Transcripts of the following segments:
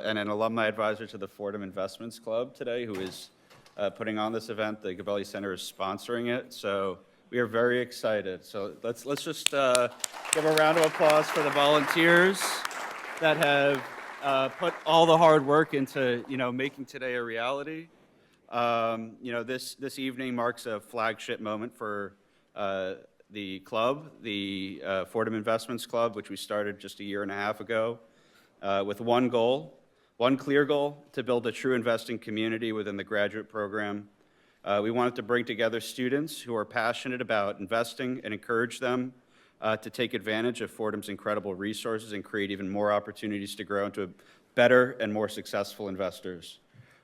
and an alumni advisor to the Fordham Investments Club today, who is putting on this event. The Gabelli Center is sponsoring it, so we are very excited. So let's just give a round of applause for the volunteers that have put all the hard work into making today a reality. This evening marks a flagship moment for the club, the Fordham Investments Club, which we started just a year and a half ago, with one clear goal: to build a true investing community within the graduate program. We wanted to bring together students who are passionate about investing and encourage them to take advantage of Fordham's incredible resources and create even more opportunities to grow into better and more successful investors.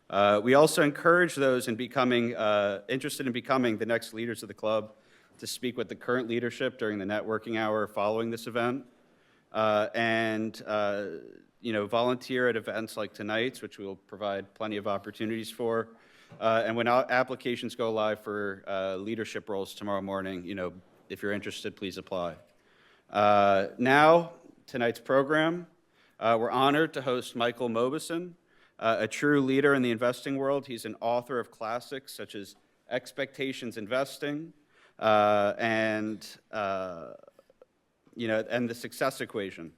We also encourage those interested in becoming the next leaders of the club to speak with the current leadership during the networking hour following this event, and volunteer at events like tonight's, which we'll provide plenty of opportunities for. And when applications go live for leadership roles tomorrow morning, if you're interested, please apply. Now, tonight's program, we're honored to host Michael Mauboussin, a true leader in the investing world. He's an author of classics such as Expectations Investing and The Success Equation.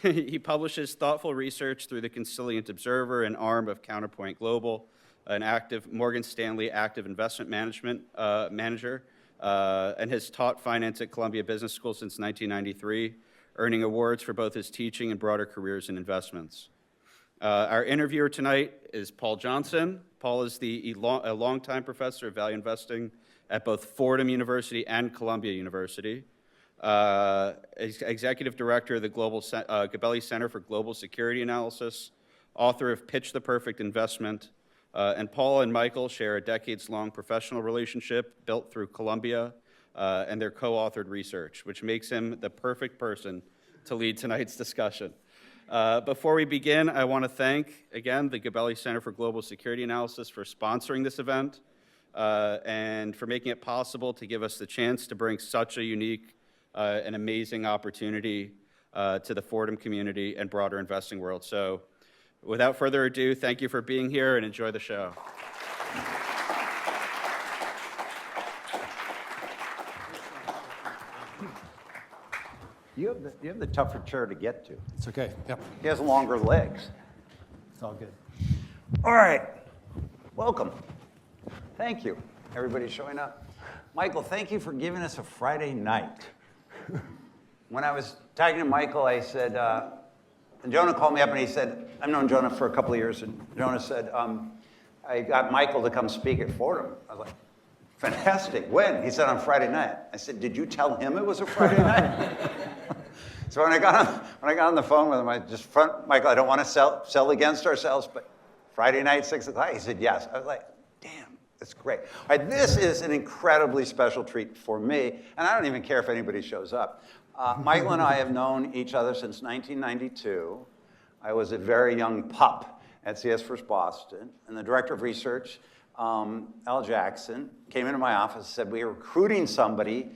He publishes thoughtful research through the Consilient Observer, an arm of Counterpoint Global, an active Morgan Stanley active investment management manager, and has taught finance at Columbia Business School since 1993, earning awards for both his teaching and broader careers in investments. Our interviewer tonight is Paul Johnson. Paul is a longtime professor of value investing at both Fordham University and Columbia University. Executive Director of the Gabelli Center for Global Security Analysis, author of Pitch the Perfect Investment, and Paul and Michael share a decades-long professional relationship built through Columbia and their co-authored research, which makes him the perfect person to lead tonight's discussion. Before we begin, I want to thank, again, the Gabelli Center for Global Security Analysis for sponsoring this event and for making it possible to give us the chance to bring such a unique and amazing opportunity to the Fordham community and broader investing world. So without further ado, thank you for being here and enjoy the show. You have the tougher chair to get to. It's okay. Yep. He has longer legs. It's all good. All right. Welcome. Thank you. Everybody showing up. Michael, thank you for giving us a Friday night. When I was talking to Michael, I said, and Jonah called me up and he said, I've known Jonah for a couple of years, and Jonah said, I got Michael to come speak at Fordham. I was like, fantastic. When? He said, on Friday night. I said, did you tell him it was a Friday night? So when I got on the phone with him, Michael, I don't want to sell against ourselves, but Friday night, 6 o'clock. He said, yes. I was like, damn, that's great. All right, this is an incredibly special treat for me, and I don't even care if anybody shows up. Michael and I have known each other since 1992. I was a very young pup at CS First Boston, and the director of research, Al Jackson, came into my office and said, we are recruiting somebody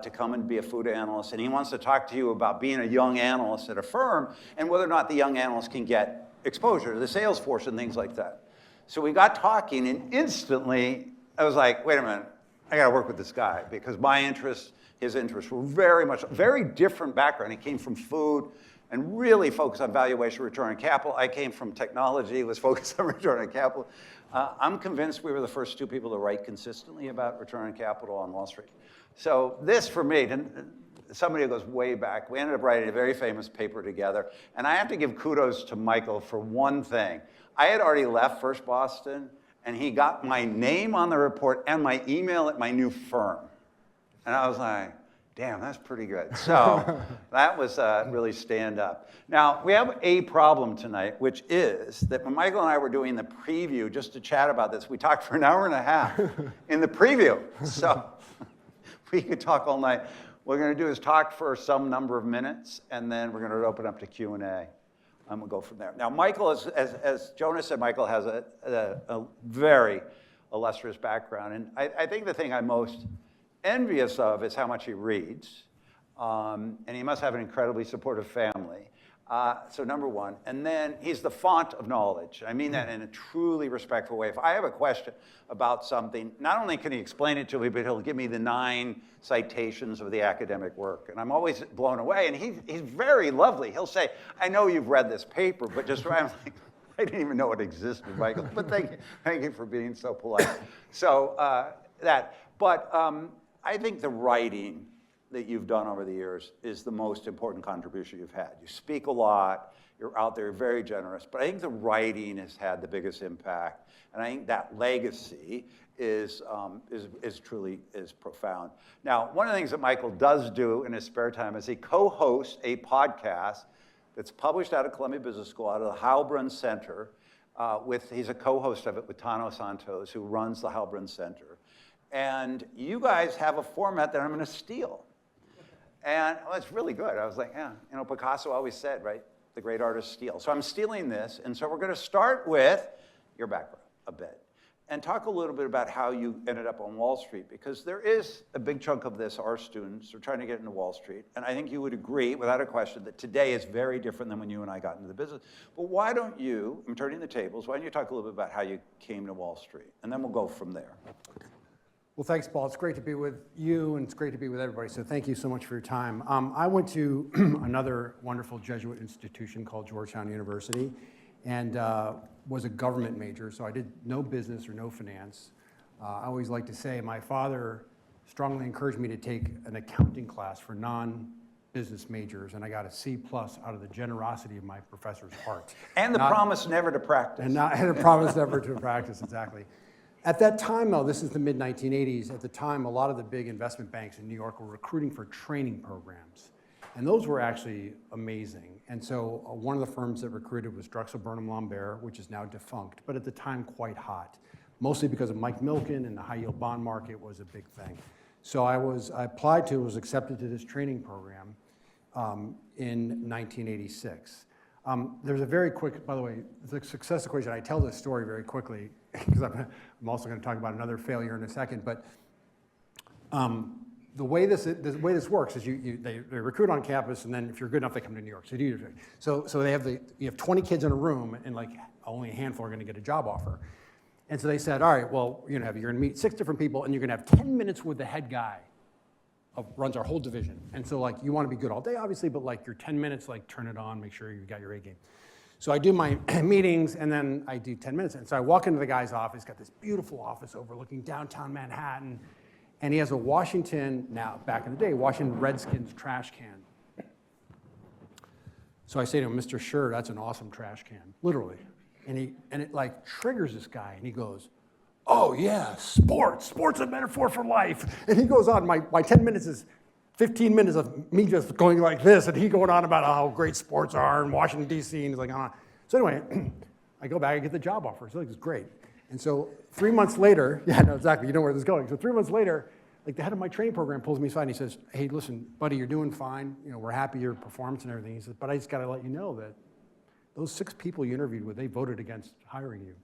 to come and be a food analyst, and he wants to talk to you about being a young analyst at a firm and whether or not the young analyst can get exposure to the sales force and things like that. So we got talking, and instantly I was like, wait a minute, I got to work with this guy, because my interests, his interests were very different background. He came from food and really focused on valuation, return on capital. I came from technology, was focused on return on capital. I'm convinced we were the first two people to write consistently about return on capital on Wall Street. So this, for me, somebody who goes way back, we ended up writing a very famous paper together. And I have to give kudos to Michael for one thing. I had already left First Boston, and he got my name on the report and my email at my new firm. And I was like, damn, that's pretty good. So that was really stand up. Now, we have a problem tonight, which is that when Michael and I were doing the preview, just to chat about this, we talked for an hour and a half in the preview. So we could talk all night. What we're going to do is talk for some number of minutes, and then we're going to open up to Q&A. I'm going to go from there. Now, Michael, as Jonah said, Michael has a very illustrious background. And I think the thing I'm most envious of is how much he reads. And he must have an incredibly supportive family. So number one. And then he's the font of knowledge. I mean that in a truly respectful way. If I have a question about something, not only can he explain it to me, but he'll give me the 9 citations of the academic work. And I'm always blown away. And he's very lovely. He'll say, I know you've read this paper, but just I'm like, I didn't even know it existed, Michael. But thank you for being so polite. So I think the writing that you've done over the years is the most important contribution you've had. You speak a lot, you're out there, very generous, but I think the writing has had the biggest impact, and I think that legacy is truly profound. Now, one of the things that Michael does do in his spare time is he co-hosts a podcast that's published out of Columbia Business School, out of the Heilbronn Center, he's a co-host of it with Tano Santos, who runs the Heilbronn Center. And you guys have a format that I'm going to steal. And it's really good. I was like, yeah, Picasso always said, right, the great artists steal. So I'm stealing this, and so we're going to start with your background a bit and talk a little bit about how you ended up on Wall Street, because there is a big chunk of this, our students are trying to get into Wall Street, and I think you would agree, without a question, that today is very different than when you and I got into the business. But why don't you, I'm turning the tables, why don't you talk a little bit about how you came to Wall Street, and then we'll go from there. Well, thanks, Paul. It's great to be with you, and it's great to be with everybody, so thank you so much for your time. I went to another wonderful Jesuit institution called Georgetown University, and was a government major, so I did no business or no finance. I always like to say my father strongly encouraged me to take an accounting class for non-business majors, and I got a C+ out of the generosity of my professor's heart. And the promise never to practice. And a promise never to practice, exactly. At that time, though, this is the mid-1980s, at the time, a lot of the big investment banks in New York were recruiting for training programs. And those were actually amazing. And so one of the firms that recruited was Drexel Burnham Lambert, which is now defunct, but at the time quite hot, mostly because of Mike Milken and the high-yield bond market was a big thing. So I applied to, was accepted to this training program in 1986. There's a very quick, by the way, the success equation, I tell this story very quickly, because I'm also going to talk about another failure in a second, but the way this works is they recruit on campus, and then if you're good enough, they come to New York. So you have 20 kids in a room, and like only a handful are going to get a job offer. And so they said, all right, well, you're going to meet 6 different people, and you're going to have 10 minutes with the head guy runs our whole division. And so like you want to be good all day, obviously, but like your 10 minutes, like turn it on, make sure you got your A game. So I do my meetings, and then I do 10 minutes. And so I walk into the guy's office, got this beautiful office overlooking downtown Manhattan, and he has a Washington, now back in the day, Washington Redskins trash can. So I say to him, Mr. Schur, that's an awesome trash can, literally. And it like triggers this guy, and he goes, oh yeah, sports a metaphor for life. And he goes on, my 10 minutes is 15 minutes of me just going like this, and he going on about how great sports are in Washington, D.C., and he's like, So anyway, I go back and get the job offer. So it's great. And so 3 months later, yeah, no, exactly, you know where this is going. So 3 months later, like the head of my training program pulls me aside and he says, hey, listen, buddy, you're doing fine. We're happy with your performance and everything. He says, but I just got to let you know that those 6 people you interviewed with, they voted against hiring you.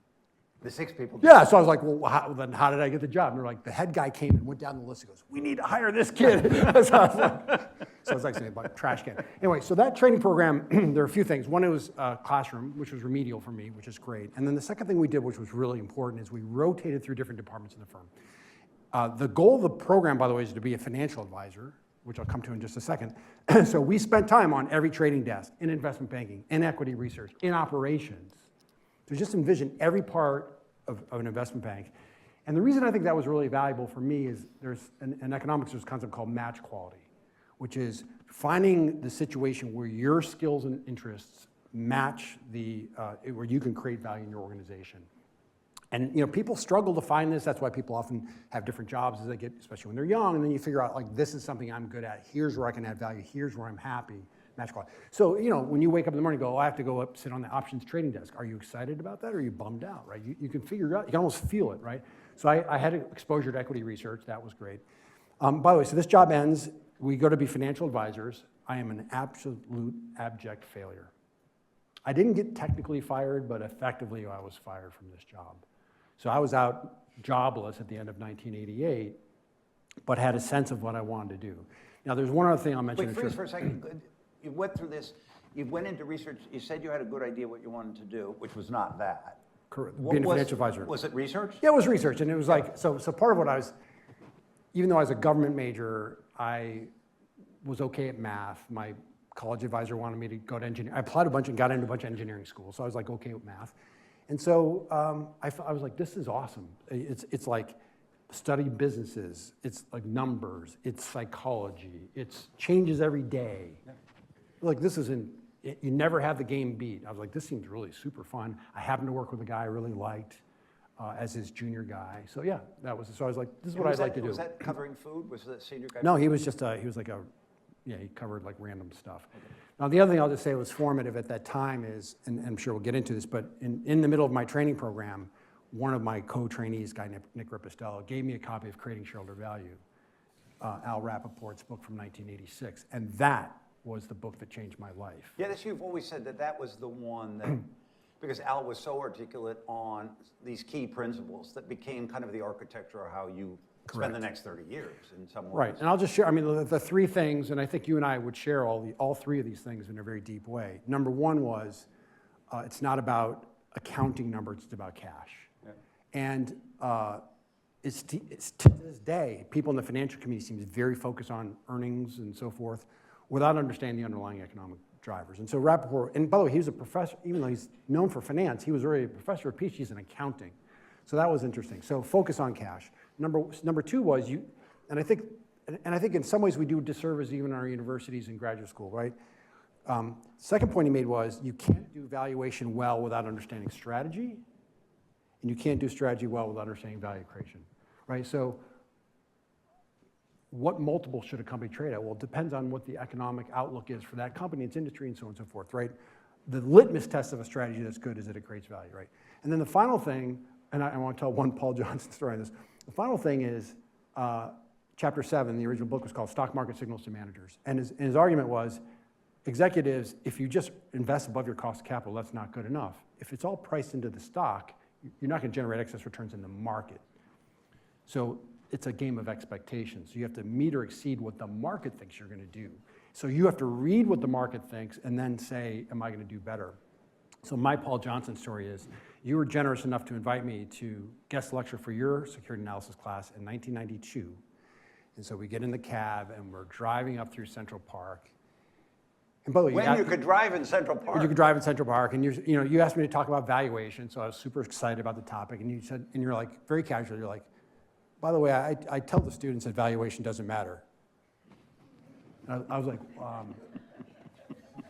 The 6 people? Yeah, so I was like, well, then how did I get the job? And they're like, the head guy came and went down the list. He goes, we need to hire this kid. So I was like saying about trash can. Anyway, so that training program, there are a few things. One, it was a classroom, which was remedial for me, which is great. And then the second thing we did, which was really important, is we rotated through different departments in the firm. The goal of the program, by the way, is to be a financial advisor, which I'll come to in just a second. So we spent time on every trading desk, in investment banking, in equity research, in operations. So just envision every part of an investment bank. And the reason I think that was really valuable for me is there's in economics, there's a concept called match quality, which is finding the situation where your skills and interests match where you can create value in your organization. And people struggle to find this. That's why people often have different jobs as they get, especially when they're young, and then you figure out, like, this is something I'm good at. Here's where I can add value. Here's where I'm happy. Match quality. So, when you wake up in the morning and go, I have to go up, sit on the options trading desk. Are you excited about that, or are you bummed out, right? You can figure it out. You can almost feel it, right? So I had exposure to equity research. That was great. By the way, so this job ends. We go to be financial advisors. I am an absolute abject failure. I didn't get technically fired, but effectively I was fired from this job. So I was out jobless at the end of 1988, but had a sense of what I wanted to do. Now, there's one other thing I'll mention. Wait, freeze for a second. You went through this. you went into research, you said you had a good idea what you wanted to do, which was not that. Correct. What Being a was- financial advisor. Was it research? Yeah, it was research, and it was like, so part of what I was, even though I was a government major, I was okay at math. My college advisor wanted me to go to engineering. I applied a bunch and got into a bunch of engineering schools, so I was like okay with math. And so I was like, this is awesome. It's like study businesses, it's like numbers, it's psychology, it's changes every day. Yeah. Like this isn't, you never have the game beat. I was like, this seems really super fun. I happened to work with a guy I really liked as his junior guy. So yeah, so I was like, this is what I'd like to do. Was that covering food? Was the senior guy? No, he was just, he was like he covered like random stuff. Okay. Now the other thing I'll just say was formative at that time is, and I'm sure we'll get into this, but in the middle of my training program, one of my co-trainees, guy Nick Ripostello, gave me a copy of Creating Shareholder Value, Al Rappaport's book from 1986, and that was the book that changed my life. Yeah, you've always said that was the one that, because Al was so articulate on these key principles that became kind of the architecture of how you spend the next 30 years in some ways. Right, and I'll just share, I mean, the three things, and I think you and I would share all three of these things in a very deep way. Number one was, it's not about accounting numbers, it's about cash. Yeah. And it's to this day, people in the financial community seem very focused on earnings and so forth without understanding the underlying economic drivers. And so Rappaport, and by the way, he was a professor, even though he's known for finance, he was already a professor of PhDs in accounting. So that was interesting. So focus on cash. Number two was and I think in some ways we do disservice even in our universities and graduate school, right? Second point he made was you can't do valuation well without understanding strategy, and you can't do strategy well without understanding value creation, right? So what multiple should a company trade at? Well, it depends on what the economic outlook is for that company, its industry, and so on and so forth, right? The litmus test of a strategy that's good is that it creates value, right? And then the final thing, and I want to tell one Paul Johnson story on this. The final thing is chapter 7, the original book was called Stock Market Signals to Managers. And his argument was, executives, if you just invest above your cost of capital, that's not good enough. If it's all priced into the stock, you're not going to generate excess returns in the market. So it's a game of expectations. So you have to meet or exceed what the market thinks you're going to do. So you have to read what the market thinks and then say, am I going to do better? So my Paul Johnson story is, you were generous enough to invite me to guest lecture for your security analysis class in 1992. And so we get in the cab and we're driving up through Central Park. And by the way, you could drive in Central Park. You could drive in Central Park, and you asked me to talk about valuation, so I was super excited about the topic. And you said, and you're like very casually, you're like, by the way, I tell the students that valuation doesn't matter. And I was like,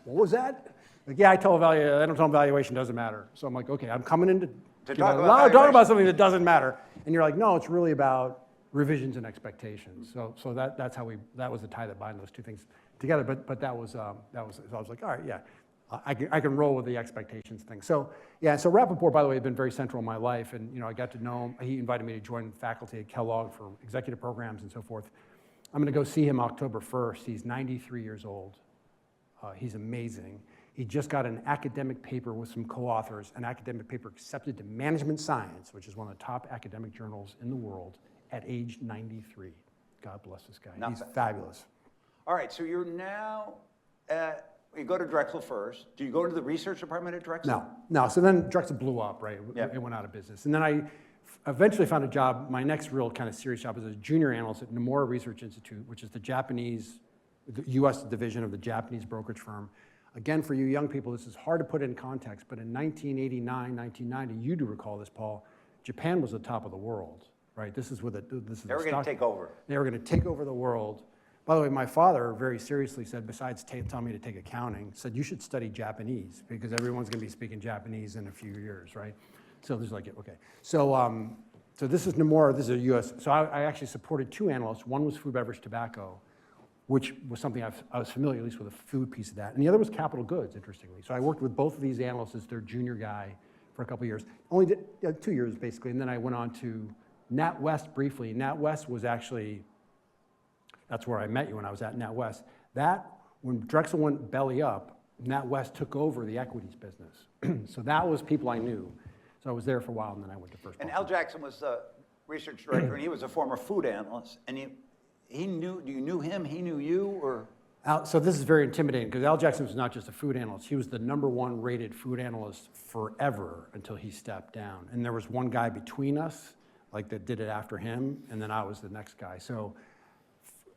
what was that? Like, yeah, I don't tell them valuation doesn't matter. So I'm like, okay, I'm coming in to talk about something that doesn't matter. And you're like, no, it's really about revisions and expectations. So that was the tie that bind those two things together. But that was so I was like, all right, yeah, I can roll with the expectations thing. So yeah, so Rappaport, by the way, had been very central in my life, and I got to know him. He invited me to join faculty at Kellogg for executive programs and so forth. I'm going to go see him October 1st. He's 93 years old. He's amazing. He just got an academic paper with some co-authors, an academic paper accepted to Management Science, which is one of the top academic journals in the world, at age 93. God bless this guy. He's fabulous. All right, so you're now you go to Drexel first. Do you go to the research department at Drexel? No. So then Drexel blew up, right? Yep. It went out of business. And then I eventually found a job. My next real kind of serious job was as a junior analyst at Nomura Research Institute, which is the U.S. division of the Japanese brokerage firm. Again, for you young people, this is hard to put in context, but in 1989, 1990, you do recall this, Paul, Japan was the top of the world, right? They were going to take over. They were going to take over the world. By the way, my father very seriously said, besides telling me to take accounting, said you should study Japanese because everyone's going to be speaking Japanese in a few years, right? So there's like, okay. So this is Nomura, this is a U.S. So I actually supported two analysts. One was food, beverage, tobacco, which was something I was familiar, at least with a food piece of that. And the other was capital goods, interestingly. So I worked with both of these analysts as their junior guy for a couple of years. Only did 2 years, basically, and then I went on to NatWest briefly. NatWest was actually, that's where I met you when I was at NatWest. When Drexel went belly up, NatWest took over the equities business. So that was people I knew. So I was there for a while, and then I went to First. And Al Jackson was the research director, and he was a former food analyst, and do you knew him, he knew you, or? So this is very intimidating because Al Jackson was not just a food analyst. He was the #1 rated food analyst forever until he stepped down. And there was one guy between us, like that did it after him, and then I was the next guy. So,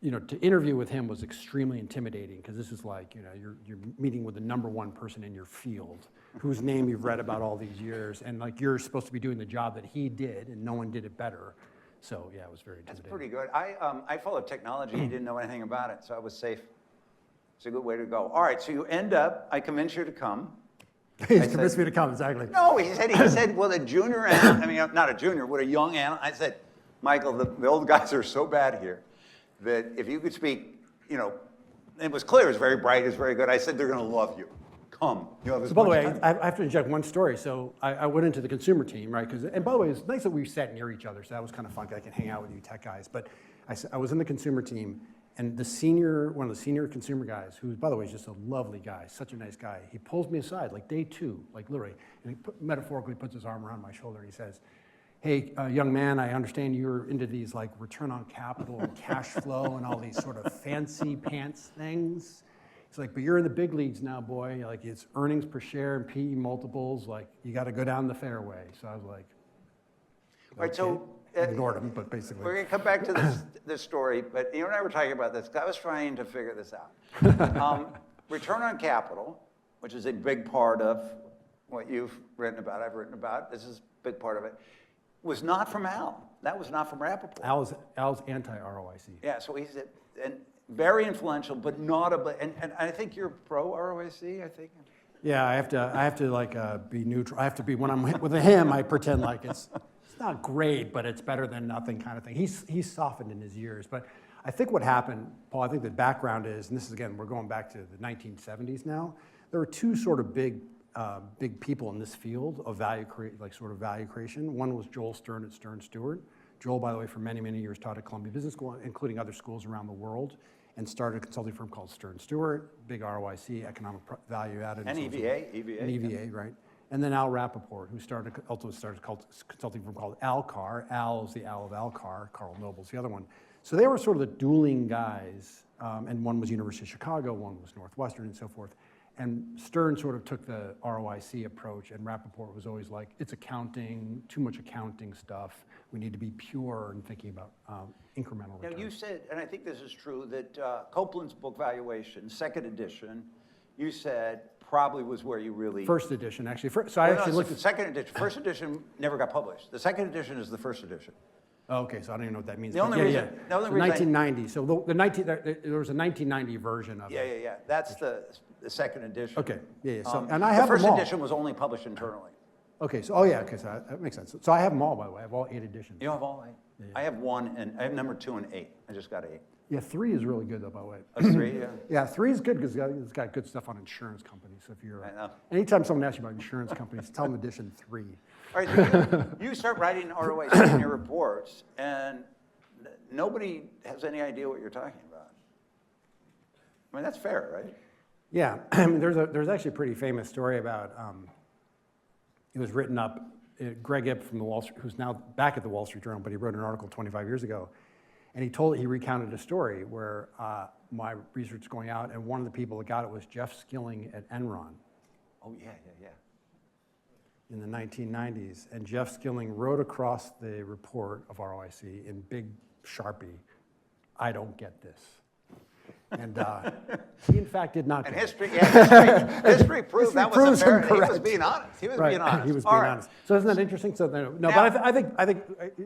to interview with him was extremely intimidating because this is like, you're meeting with the #1 person in your field, whose name you've read about all these years, and like you're supposed to be doing the job that he did, and no one did it better. So yeah, it was very intimidating. That's pretty good. I followed technology. He didn't know anything about it, so I was safe. It's a good way to go. All right, so you end up, I convinced you to come. He convinced me to come, exactly. No, he said, well, a junior analyst, I mean, not a junior, but a young analyst. I said, Michael, the old guys are so bad here that if you could speak, it was clear, it was very bright, it was very good. I said, they're going to love you. Come. So by the way, I have to inject one story. So I went into the consumer team, right? And by the way, it's nice that we sat near each other, so that was kind of fun. I can hang out with you tech guys. But I was in the consumer team, and one of the senior consumer guys, who, by the way, is just a lovely guy, such a nice guy, he pulls me aside, like day 2, like literally, and he metaphorically puts his arm around my shoulder, and he says, hey, young man, I understand you're into these like return on capital and cash flow and all these sort of fancy pants things. He's like, but you're in the big leagues now, boy. Like, it's earnings per share and PE multiples. Like, you got to go down the fairway. So I was like, all right, so ignored him, but basically. We're going to come back to this story, but you and I were talking about this. I was trying to figure this out. Return on capital, which is a big part of what you've written about, I've written about, this is a big part of it, was not from Al. That was not from Rappaport. Al's anti-ROIC. Yeah, so he's very influential, but not and I think you're pro ROIC, I think. Yeah, I have to like be neutral. I have to be, when I'm with him, I pretend like it's not great, but it's better than nothing kind of thing. He's softened in his years, but I think what happened, Paul, I think the background is, and this is again, we're going back to the 1970s now, there were two sort of big people in this field of value creation. One was Joel Stern at Stern Stewart. Joel, by the way, for many, many years taught at Columbia Business School, including other schools around the world, and started a consulting firm called Stern Stewart, big ROIC, economic value added. And EVA. Right. And then Al Rappaport, who also started a consulting firm called Alcar. Al is the Al of Alcar, Carl Noble's the other one. So they were sort of the dueling guys, and one was University of Chicago, one was Northwestern, and so forth. And Stern sort of took the ROIC approach, and Rappaport was always like, it's accounting, too much accounting stuff. We need to be pure in thinking about incremental returns. Now you said, and I think this is true, that Copeland's book Valuation, second edition, you said probably was where you really... First edition, actually. So I actually looked at... Second edition. First edition never got published. The second edition is the first edition. Oh, okay, so I don't even know what that means. The only reason... The 1990, so there was a 1990 version of it. Yeah. That's the second edition. Okay, yeah. So, and I have them all. The first edition was only published internally. Okay, so, okay, so that makes sense. So I have them all, by the way. I have all 8 editions. You have all 8? Yeah. I have 1, and I have number 2 and 8. I just got 8. Yeah, 3 is really good, though, by the way. Oh, 3, yeah? Yeah, 3 is good because it's got good stuff on insurance companies. So if you're... I know. Anytime someone asks you about insurance companies, tell them edition 3. All right, so you start writing ROIC in your reports, and nobody has any idea what you're talking about. I mean, that's fair, right? Yeah, I mean, there's actually a pretty famous story about, it was written up, Greg Ip from the Wall Street, who's now back at the Wall Street Journal, but he wrote an article 25 years ago, and he recounted a story where my research was going out, and one of the people that got it was Jeff Skilling at Enron. Oh, yeah. In the 1990s, and Jeff Skilling wrote across the report of ROIC in big Sharpie, I don't get this. And he, in fact, did not. And get history, it. history proves that was fair. He was being honest. He was being honest. So isn't that interesting? So no, now, but I think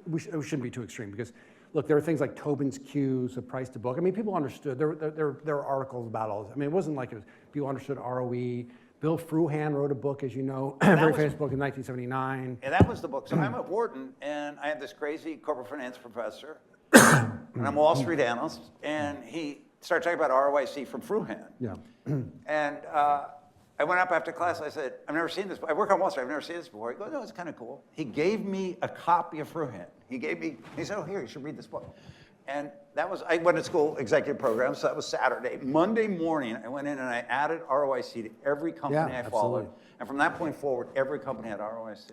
we shouldn't be too extreme because, look, there are things like Tobin's Q, so price to book. I mean, people understood. There were articles about all this. I mean, it wasn't like people understood ROE. Bill Fruhan wrote a book, as you know, a very famous book in 1979. And that was the book. So I'm at Wharton, and I have this crazy corporate finance professor, and I'm a Wall Street analyst, and he started talking about ROIC from Fruhan. Yeah. And I went up after class, I said, I've never seen this. I work on Wall Street, I've never seen this before. He goes, no, it's kind of cool. He gave me a copy of Fruhan. He said, oh, here, you should read this book. And I went to school executive program, so that was Saturday. Monday morning, I went in and I added ROIC to every company I followed. And from that point forward, every company had ROIC.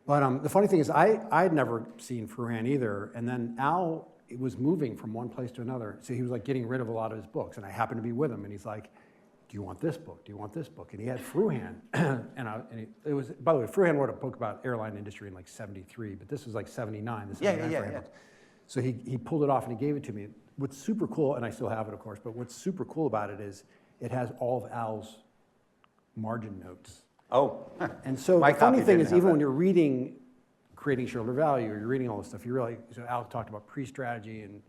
But the funny thing is, I'd never seen Fruhan either. And then Al it was moving from one place to another. So he was like getting rid of a lot of his books, and I happened to be with him, and he's like, do you want this book? Do you want this book? And he had Fruhan, it was, by the way, Fruhan wrote a book about airline industry in like 73, but this was like 79, the 79 Fruhan book. So he pulled it off and he gave it to me. What's super cool, and I still have it, of course, but what's super cool about it is it has all of Al's margin notes. Oh. And so the funny thing is, even when you're reading Creating Shareholder Value, or you're reading all this stuff, you really, so Al talked about pre-strategy and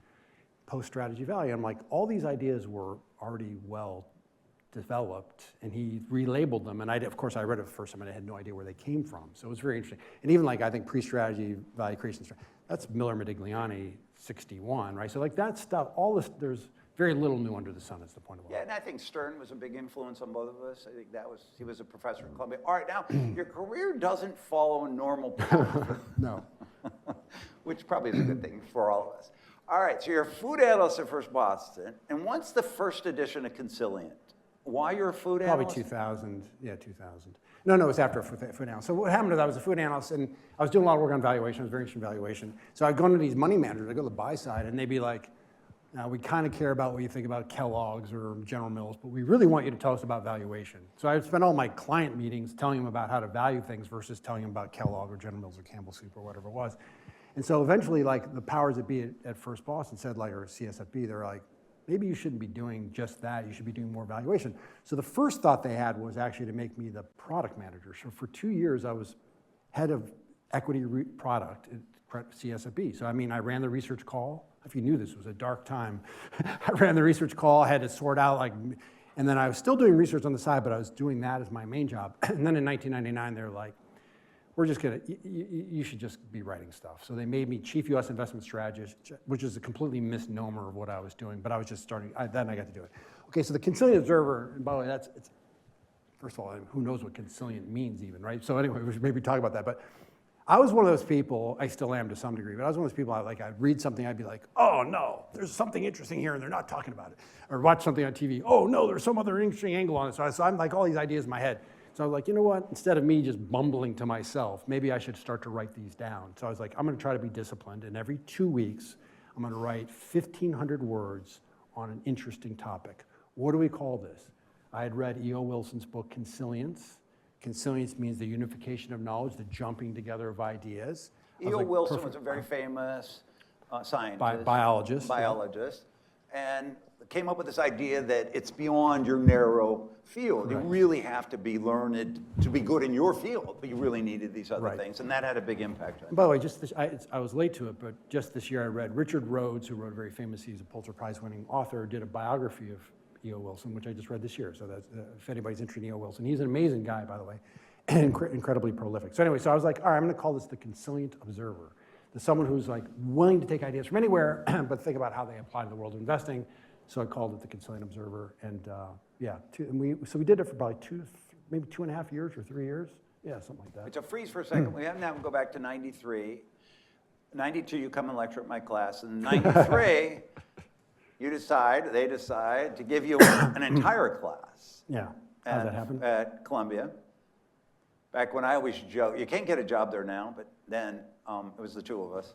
post-strategy value. I'm like, all these ideas were already well developed, and he relabeled them. And of course, I read it the first time, and I had no idea where they came from. So it was very interesting. And even like, I think pre-strategy, value creation, that's Miller Modigliani, 61, right? So like that stuff, all this, there's very little new under the sun is the point of all. Yeah, and I think Stern was a big influence on both of us. I think he was a professor at Columbia. All right, now, your career doesn't follow a normal path. No. Which probably is a good thing for all of us. All right, so you're a food analyst at First Boston, and what's the first edition of Consilient? Why you're a food analyst? Probably 2000, yeah, 2000. No, it was after a food analyst. So what happened is I was a food analyst, and I was doing a lot of work on valuation. I was very interested in valuation. So I'd go into these money managers, I'd go to the buy side, and they'd be like, we kind of care about what you think about Kellogg's or General Mills, but we really want you to tell us about valuation. So I would spend all my client meetings telling them about how to value things versus telling them about Kellogg or General Mills or Campbell Soup or whatever it was. And so eventually, like, the powers that be at First Boston said, like, or CSFB, they're like, maybe you shouldn't be doing just that. You should be doing more valuation. So the first thought they had was actually to make me the product manager. So for 2 years, I was head of equity product at CSFB. So I mean, I ran the research call. If you knew this, it was a dark time. I ran the research call. I had to sort out, like, and then I was still doing research on the side, but I was doing that as my main job. And then in 1999, they were like, we're just gonna, you should just be writing stuff. So they made me chief US investment strategist, which is a completely misnomer of what I was doing, but I was just starting, then I got to do it. Okay, so the Consilient Observer, and by the way, first of all, who knows what Consilient means even, right? So anyway, we should maybe talk about that, but I was one of those people, I still am to some degree, but I was one of those people, I'd read something, I'd be like, oh no, there's something interesting here and they're not talking about it. Or watch something on TV, oh no, there's some other interesting angle on it. So I'm like all these ideas in my head. So I was like, you know what, instead of me just bumbling to myself, maybe I should start to write these down. So I was like, I'm gonna try to be disciplined, and every 2 weeks, I'm gonna write 1,500 words on an interesting topic. What do we call this? I had read E.O. Wilson's book, Consilience. Consilience means the unification of knowledge, the jumping together of ideas. E.O. Wilson was a very famous scientist. Biologist. And came up with this idea that it's beyond your narrow field. Right. You really have to be learned to be good in your field, but you really needed these other things, and that had a big impact on By the way, I was late to it, but just this year I read Richard Rhodes, who wrote a very famous, he's a Pulitzer Prize-winning author, did a biography of E.O. Wilson, which I just read this year. So that's, if anybody's interested in E.O. Wilson, he's an amazing guy, by the way, and incredibly prolific. So anyway, so I was like, all right, I'm going to call this the Consilient Observer. There's someone who's like willing to take ideas from anywhere, but think about how they apply to the world of investing. So I called it the Consilient Observer, and we did it for probably maybe 2.5 years or 3 years. Yeah, something like that. It's a freeze for a second. We have now go back to 93. 92, you come and lecture at my class. And 93, they decide to give you an entire class. Yeah, how does that happen? At Columbia. Back when I always joke, you can't get a job there now, but then it was the two of us.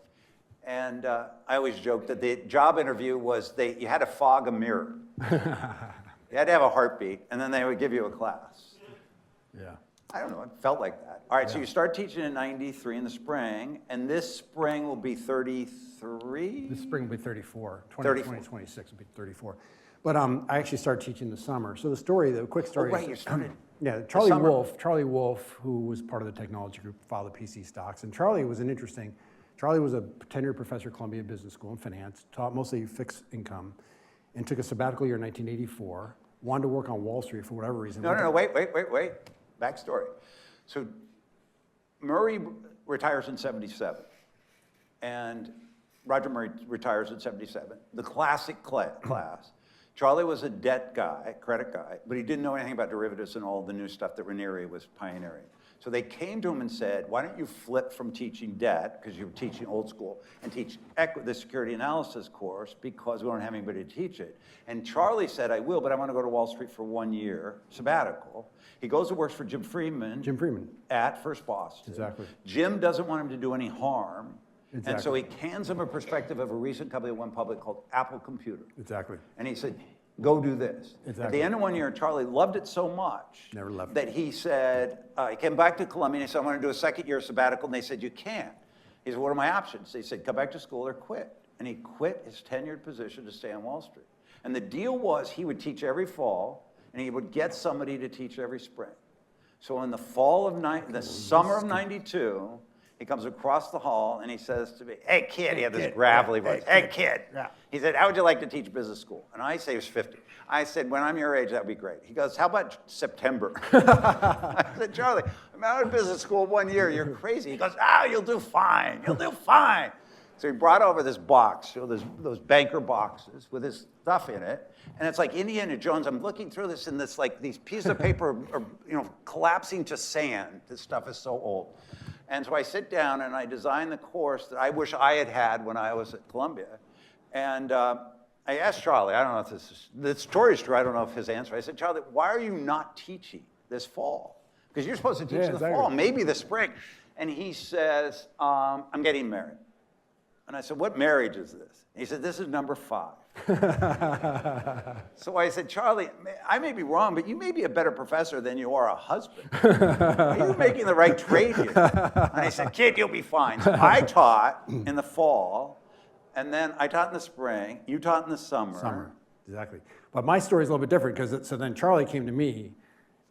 And I always joke that the job interview was you had to fog a mirror. You had to have a heartbeat, and then they would give you a class. Yeah. I don't know, it felt like that. All right, so you start teaching in 93 in the spring, and this spring will be 33? This spring will be 34. 2026 will be 34. But I actually started teaching this summer. So the quick story you started. Yeah, Charlie Wolf, who was part of the technology group, followed the PC stocks. And Charlie was Charlie was a tenured professor at Columbia Business School in finance, taught mostly fixed income, and took a sabbatical year in 1984, wanted to work on Wall Street for whatever reason. No, wait. Backstory. So Murray retires in 77, and Roger Murray retires in 77. The classic class. Charlie was a debt guy, credit guy, but he didn't know anything about derivatives and all the new stuff that Ranieri was pioneering. So they came to him and said, why don't you flip from teaching debt, because you were teaching old school, and teach the security analysis course, because we don't have anybody to teach it. And Charlie said, I will, but I want to go to Wall Street for 1 year, sabbatical. He goes to work for Jim Freeman. Jim Freeman. At First Boston. Exactly. Jim doesn't want him to do any harm. And so he hands him a perspective of a recent company that went public called Apple Computer. Exactly. And he said, go do this. Exactly. At the end of 1 year, Charlie loved it so much Never left that he said, he came back to Columbia and he said, I want to do a second-year sabbatical. And they said, you can't. He said, what are my options? They said, come back to school or quit. And he quit his tenured position to stay on Wall Street. And the deal was he would teach every fall, and he would get somebody to teach every spring. So in the summer of 92, he comes across the hall and he says to me, hey kid, he had this gravelly voice, hey kid. Yeah. He said, how would you like to teach business school? And I say he was 50. I said, when I'm your age, that would be great. He goes, how about September? I said, Charlie, I'm out of business school 1 year, you're crazy. He goes, you'll do fine, you'll do fine. So he brought over this box, those banker boxes with his stuff in it, and it's like Indiana Jones. I'm looking through this, and these pieces of paper are collapsing to sand. This stuff is so old. And so I sit down and I design the course that I wish I had had when I was at Columbia. And I asked Charlie, I don't know if the story is true, I don't know if his answer. I said, Charlie, why are you not teaching this fall? Because you're supposed to teach in the fall, maybe the spring. And he says, I'm getting married. And I said, what marriage is this? And he said, this is number 5. So I said, Charlie, I may be wrong, but you may be a better professor than you are a husband. Are you making the right trade here? And I said, kid, you'll be fine. So I taught in the fall, and then I taught in the spring. You taught in the summer. Exactly. But my story is a little bit different because so then Charlie came to me,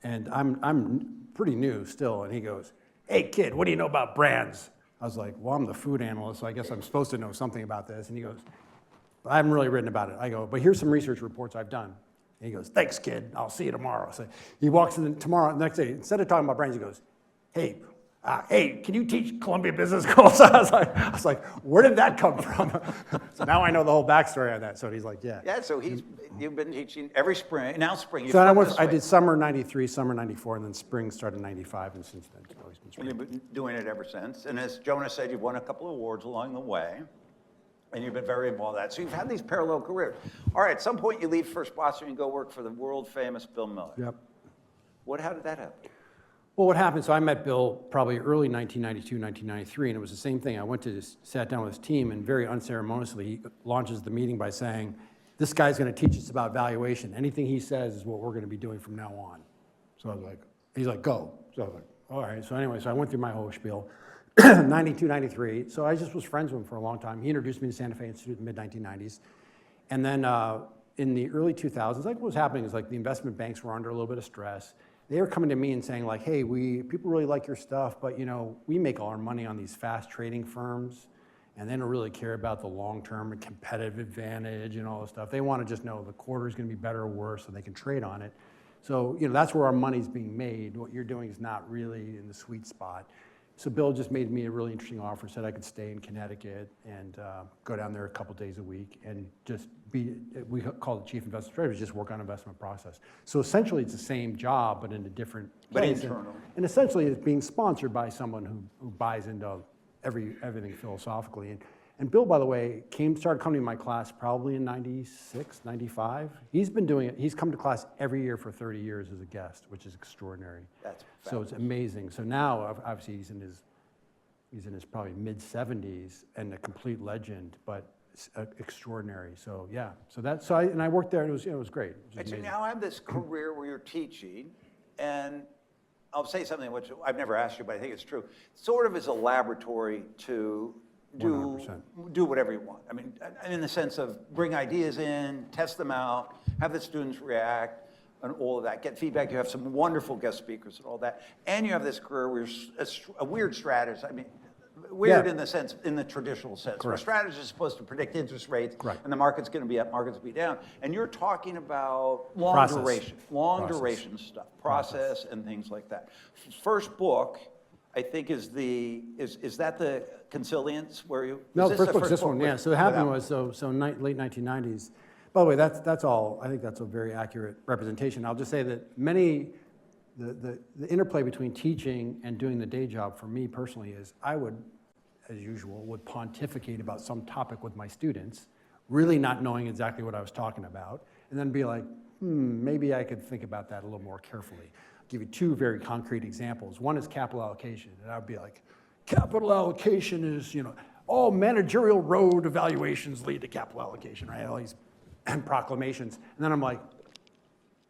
and I'm pretty new still, and he goes, hey kid, what do you know about brands? I was like, well, I'm the food analyst, so I guess I'm supposed to know something about this. And he goes, I haven't really written about it. I go, but here's some research reports I've done. And he goes, thanks, kid. I'll see you tomorrow. So he walks in tomorrow, the next day. Instead of talking about brands, he goes, hey, can you teach Columbia Business School? So I was like, where did that come from? So now I know the whole backstory on that. So he's like, yeah. Yeah, so you've been teaching every spring, now spring. So I did summer 93, summer 94, and then spring started 95, and since then it's always been spring. And you've been doing it ever since. And as Jonas said, you've won a couple of awards along the way. And you've been very involved in that. So you've had these parallel careers. All right, at some point you leave First Boston and go work for the world famous Bill Miller. Yep. How did that happen? Well, what happened, so I met Bill probably early 1992, 1993, and it was the same thing. I sat down with his team, and very unceremoniously, he launches the meeting by saying, this guy's gonna teach us about valuation. Anything he says is what we're gonna be doing from now on. So I was like, he's like, go. So I was like, all right. So anyway, so I went through my whole spiel. 92, 93, so I just was friends with him for a long time. He introduced me to Santa Fe Institute in the mid-1990s. And then in the early 2000s, like what was happening is like the investment banks were under a little bit of stress. They were coming to me and saying like, hey, people really like your stuff, but we make all our money on these fast trading firms, and they don't really care about the long-term competitive advantage and all this stuff. They want to just know the quarter's gonna be better or worse so they can trade on it. So that's where our money's being made. What you're doing is not really in the sweet spot. So Bill just made me a really interesting offer, said I could stay in Connecticut and go down there a couple days a week and just we call it chief investment strategist, just work on investment process. So essentially it's the same job, but in a different place. But internal. And essentially it's being sponsored by someone who buys into everything philosophically. And Bill, by the way, started coming to my class probably in 96, 95. He's been doing it. He's come to class every year for 30 years as a guest, which is extraordinary. That's so it's amazing. So now, obviously, he's in his probably mid-70s and a complete legend, but extraordinary. So yeah. I worked there, and it was great. But you now have this career where you're teaching, and I'll say something which I've never asked you, but I think it's true. Sort of as a laboratory to do whatever you want. I mean, in the sense of bring ideas in, test them out, have the students react, and all of that, get feedback. You have some wonderful guest speakers and all that. And you have this career where you're a weird strategist. I mean, weird in the traditional sense. Where a strategist is supposed to predict interest rates, and the market's going to be up, market's going to be down. And you're talking about long duration stuff, process and things like that. First book, I think is that the Consilience where you? No, the first book's this one. Yeah. So what happened was late 1990s. By the way, that's all. I think that's a very accurate representation. I'll just say that the interplay between teaching and doing the day job for me personally is I would, as usual, would pontificate about some topic with my students, really not knowing exactly what I was talking about, and then be like, maybe I could think about that a little more carefully. I'll give you two very concrete examples. One is capital allocation, and I'd be like, capital allocation is, all managerial road evaluations lead to capital allocation, right? All these proclamations. And then I'm like,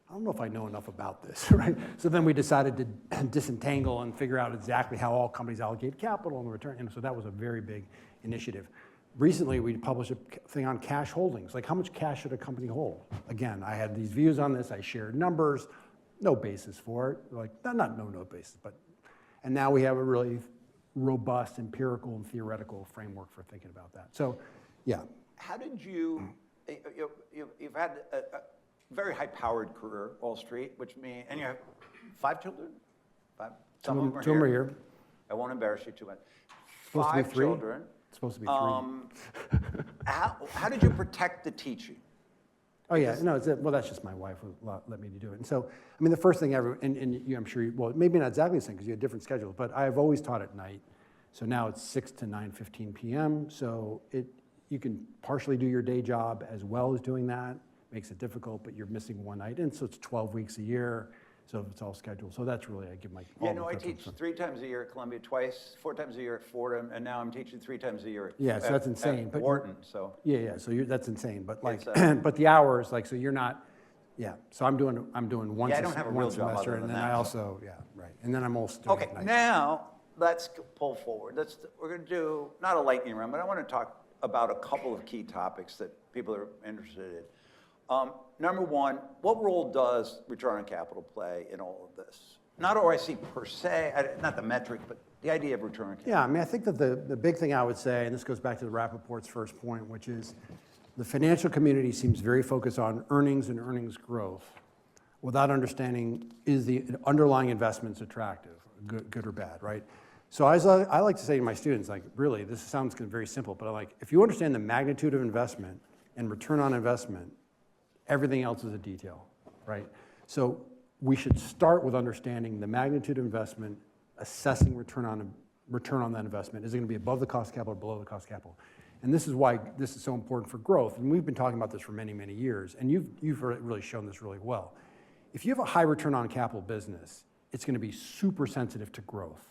I don't know if I know enough about this, right? So then we decided to disentangle and figure out exactly how all companies allocate capital and return. And so that was a very big initiative. Recently, we published a thing on cash holdings, like how much cash should a company hold? Again, I had these views on this, I shared numbers, no basis for it, like, no basis, but, and now we have a really robust empirical and theoretical framework for thinking about that. So, yeah. How did you've had a very high-powered career, Wall Street, which means, and you have 5 children? 5? Some of them Two of them are here. I won't embarrass you too much. Supposed to be 5 3. children. It's supposed to be 3. How did you protect the teaching? Oh yeah, no, well that's just my wife who let me do it. And so, I mean, the first thing ever, and you, I'm sure, well, maybe not exactly the same because you had different schedules, but I've always taught at night. So now it's 6 to 9:15 p.m. So you can partially do your day job as well as doing that. Makes it difficult, but you're missing one night, and so it's 12 weeks a year. So it's all scheduled. So that's really, I give my. Yeah, no, I teach 3 times a year at Columbia, 4 times a year at Fordham, and now I'm teaching 3 times a year Yeah, so that's insane. At Wharton, so. Yeah, so that's insane. But like, but the hours, like, so you're not. Yeah, so I'm doing once. Yeah, I don't have a real job semester, other and than then that, I also, yeah, right, and then I'm also doing Okay, at night. now let's pull forward. We're going to do not a lightning round, but I want to talk about a couple of key topics that people are interested in. Number one, what role does return on capital play in all of this? Not ROIC per se, not the metric, but the idea of return on capital. Yeah, I mean, I think that the big thing I would say, and this goes back to the Rappaport's first point, which is the financial community seems very focused on earnings and earnings growth without understanding is the underlying investments attractive, good or bad, right? So I like to say to my students, like, really, this sounds very simple, but I'm like, if you understand the magnitude of investment and return on investment, everything else is a detail, right? So we should start with understanding the magnitude of investment, assessing return on that investment. Is it going to be above the cost of capital or below the cost of capital? And this is why this is so important for growth. And we've been talking about this for many, many years, and you've really shown this really well. If you have a high return on capital business, it's going to be super sensitive to growth.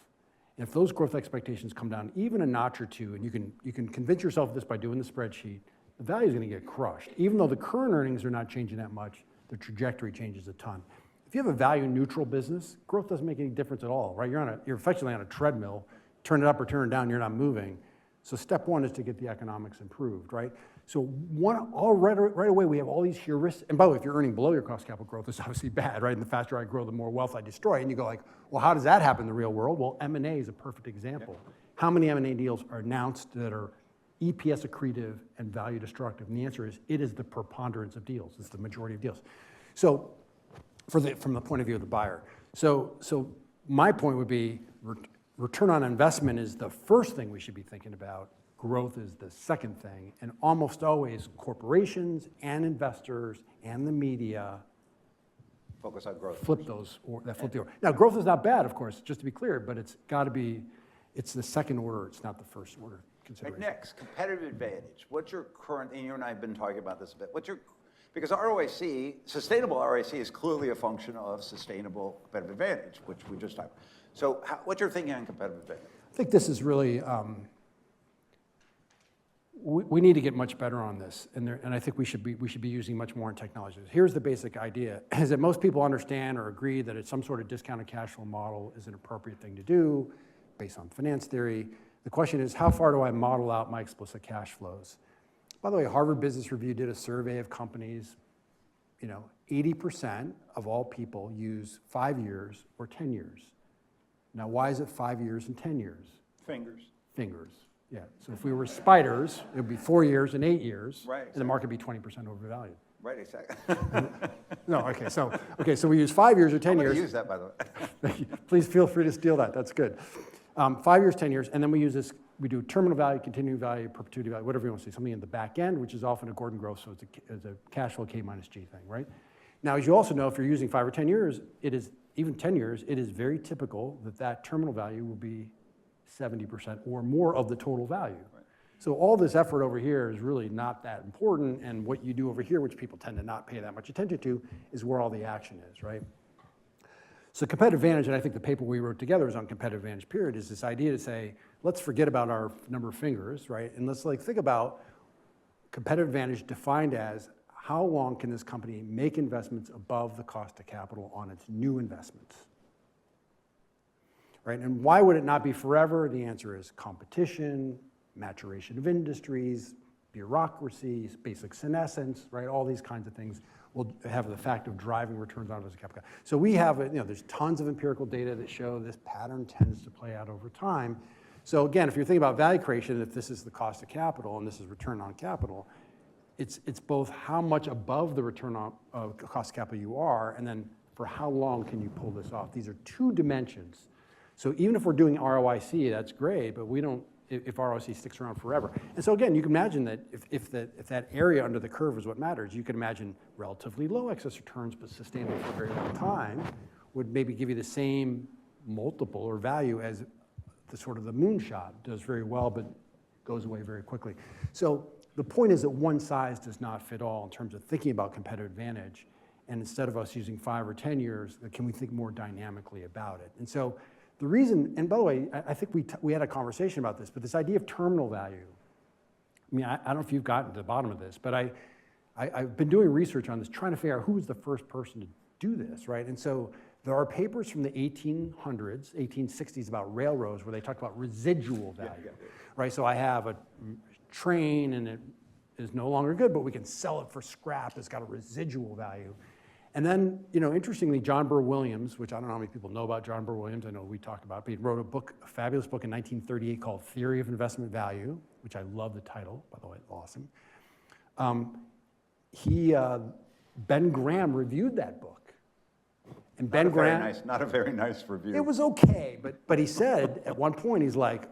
And if those growth expectations come down even a notch or two, and you can convince yourself of this by doing the spreadsheet, the value is going to get crushed. Even though the current earnings are not changing that much, the trajectory changes a ton. If you have a value neutral business, growth doesn't make any difference at all, right? You're effectively on a treadmill, turn it up or turn it down, you're not moving. So step one is to get the economics improved, right? So right away we have all these heuristics, and by the way, if you're earning below your cost of capital, growth is obviously bad, right? And the faster I grow, the more wealth I destroy. And you go like, well, how does that happen in the real world? Well, M&A is a perfect example. Yep. How many M&A deals are announced that are EPS accretive and value destructive? And the answer is, it is the preponderance of deals. It's the majority of deals. So from the point of view of the buyer. So my point would be return on investment is the first thing we should be thinking about. Growth is the second thing. And almost always corporations and investors and the media focus on growth. Flip the order. Now, growth is not bad, of course, just to be clear, but it's got to be, it's the second order, it's not the first order consideration. Right, next, competitive advantage. What's your current, and you and I have been talking about this a bit, because ROIC, sustainable ROIC is clearly a function of sustainable competitive advantage, which we just talked about. So what's your thinking on competitive advantage? I think this is really, we need to get much better on this, and I think we should be using much more in technology. Here's the basic idea, is that most people understand or agree that it's some sort of discounted cash flow model is an appropriate thing to do based on finance theory. The question is, how far do I model out my explicit cash flows? By the way, Harvard Business Review did a survey of companies. 80% of all people use 5 years or 10 years. Now, why is it 5 years and 10 years? Fingers. Yeah, so if we were spiders, it would be 4 years and 8 years, right, exactly. And the market would be 20% overvalued. Right, exactly. No, so we use 5 years or 10 years. I'm going to use that, by the way. Please feel free to steal that, that's good. 5 years, 10 years, and then we use this, we do terminal value, continuing value, perpetuity value, whatever you want to say, something in the back end, which is often a Gordon growth, so it's a cash flow K minus G thing, right? Now, as you also know, if you're using 5 or 10 years, it is, even 10 years, it is very typical that terminal value will be 70% or more of the total value. Right. So all this effort over here is really not that important, and what you do over here, which people tend to not pay that much attention to, is where all the action is, right? So competitive advantage, and I think the paper we wrote together is on competitive advantage period, is this idea to say, let's forget about our number of fingers, right? And let's like think about competitive advantage defined as how long can this company make investments above the cost of capital on its new investments, right? And why would it not be forever? The answer is competition, maturation of industries, bureaucracy, basic senescence, right? All these kinds of things will have the effect of driving returns on invested capital. So we have, there's tons of empirical data that show this pattern tends to play out over time. So again, if you're thinking about value creation, if this is the cost of capital and this is return on capital, it's both how much above the return on cost of capital you are, and then for how long can you pull this off. These are two dimensions. So even if we're doing ROIC, that's great, but we don't, if ROIC sticks around forever. And so again, you can imagine that if that area under the curve is what matters, you can imagine relatively low excess returns, but sustainable for a very long time, would maybe give you the same multiple or value as the sort of the moonshot. Does very well, but goes away very quickly. So the point is that one size does not fit all in terms of thinking about competitive advantage. And instead of us using 5 or 10 years, can we think more dynamically about it? And so the reason, and by the way, I think we had a conversation about this, but this idea of terminal value, I mean, I don't know if you've gotten to the bottom of this, but I've been doing research on this, trying to figure out who was the first person to do this, right? And so there are papers from the 1800s, 1860s about railroads where they talked about residual value, right? So I have a train and it is no longer good, but we can sell it for scrap. It's got a residual value. And then, interestingly, John Burr Williams, which I don't know how many people know about John Burr Williams. I know we talked about it, but he wrote a fabulous book in 1938 called Theory of Investment Value, which I love the title, by the way, awesome. Ben Graham reviewed that book. And Ben Graham, not a very nice review. it was okay, but he said at one point, he's like,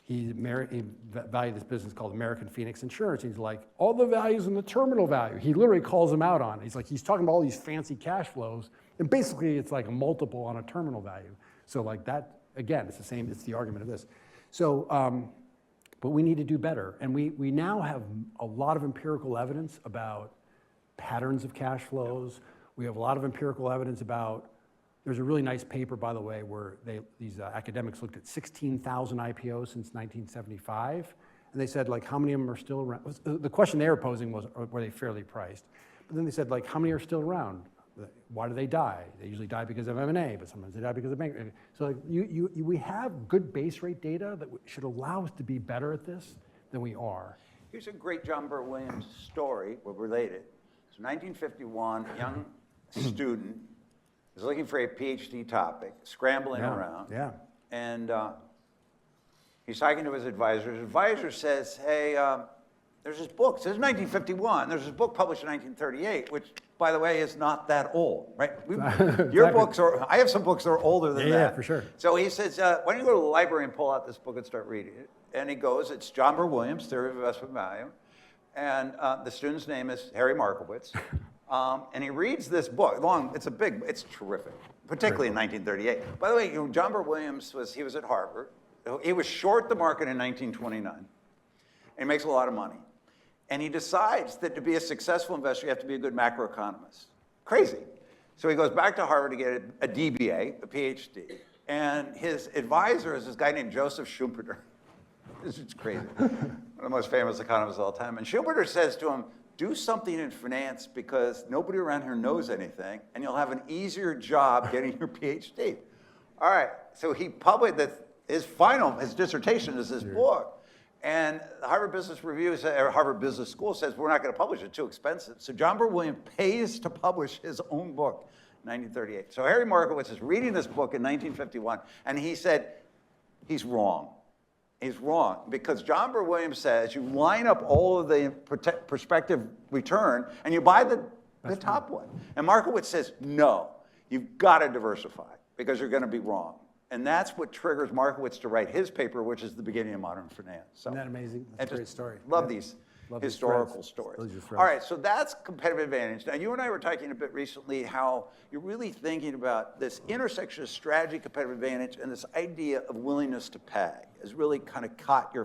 he valued this business called American Phoenix Insurance. He's like, all the values in the terminal value. He literally calls them out on it. He's like, he's talking about all these fancy cash flows, and basically it's like a multiple on a terminal value. So like that, again, it's the same, it's the argument of this. So, but we need to do better. And we now have a lot of empirical evidence about patterns of cash flows. We have a lot of empirical evidence about, there's a really nice paper, by the way, where these academics looked at 16,000 IPOs since 1975, and they said, like, how many of them are still around? The question they were posing was, were they fairly priced? But then they said, like, how many are still around? Why do they die? They usually die because of M&A, but sometimes they die because of bank. So like, we have good base rate data that should allow us to be better at this than we are. Here's a great John Burr Williams story, we're related. So 1951, a young student was looking for a PhD topic, scrambling around. Yeah. And he's talking to his advisor. His advisor says, hey, there's this book. This is 1951. There's this book published in 1938, which, by the way, is not that old, right? Your books are, I have some books that are older than that. Yeah, for sure. So he says, why don't you go to the library and pull out this book and start reading it? And he goes, it's John Burr Williams, Theory of Investment Value. And the student's name is Harry Markowitz. And he reads this book, it's terrific, particularly in 1938. By the way, John Burr Williams he was at Harvard. He was short the market in 1929. And he makes a lot of money. And he decides that to be a successful investor, you have to be a good macroeconomist. Crazy. So he goes back to Harvard to get a DBA, a PhD. And his advisor is this guy named Joseph Schumpeter. This is crazy. One of the most famous economists of all time. And Schumpeter says to him, do something in finance because nobody around here knows anything, and you'll have an easier job getting your PhD. All right, so he published his dissertation is this book. And the Harvard Business Review, or Harvard Business School says, we're not going to publish it, too expensive. So John Burr Williams pays to publish his own book in 1938. So Harry Markowitz is reading this book in 1951, and he said, he's wrong. He's wrong, because John Burr Williams says you line up all of the prospective return and you buy the top one. And Markowitz says, no, you've got to diversify because you're going to be wrong. And that's what triggers Markowitz to write his paper, which is the beginning of modern finance. So, isn't that amazing? That's a great story. Love these historical stories. All right, so that's competitive advantage. Now, you and I were talking a bit recently how you're really thinking about this intersection of strategy, competitive advantage, and this idea of willingness to pay has really kind of caught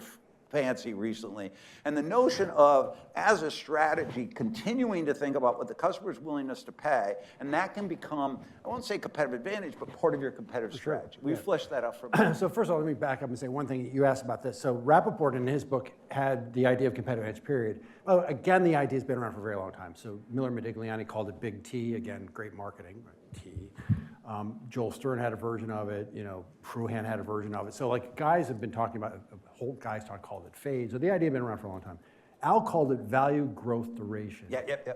fancy recently. And the notion of, as a strategy, continuing to think about what the customer's willingness to pay, and that can become, I won't say competitive advantage, but part of your competitive strategy. We've fleshed that out for a minute. So first of all, let me back up and say one thing. You asked about this. So Rappaport in his book had the idea of competitive edge, period. Well, again, the idea has been around for a very long time. So Miller Modigliani called it Big T. Again, great marketing, T. Joel Stern had a version of it. Fruhan had a version of it. So like guys have been talking about, whole guys called it fade. So the idea had been around for a long time. Al called it value growth duration,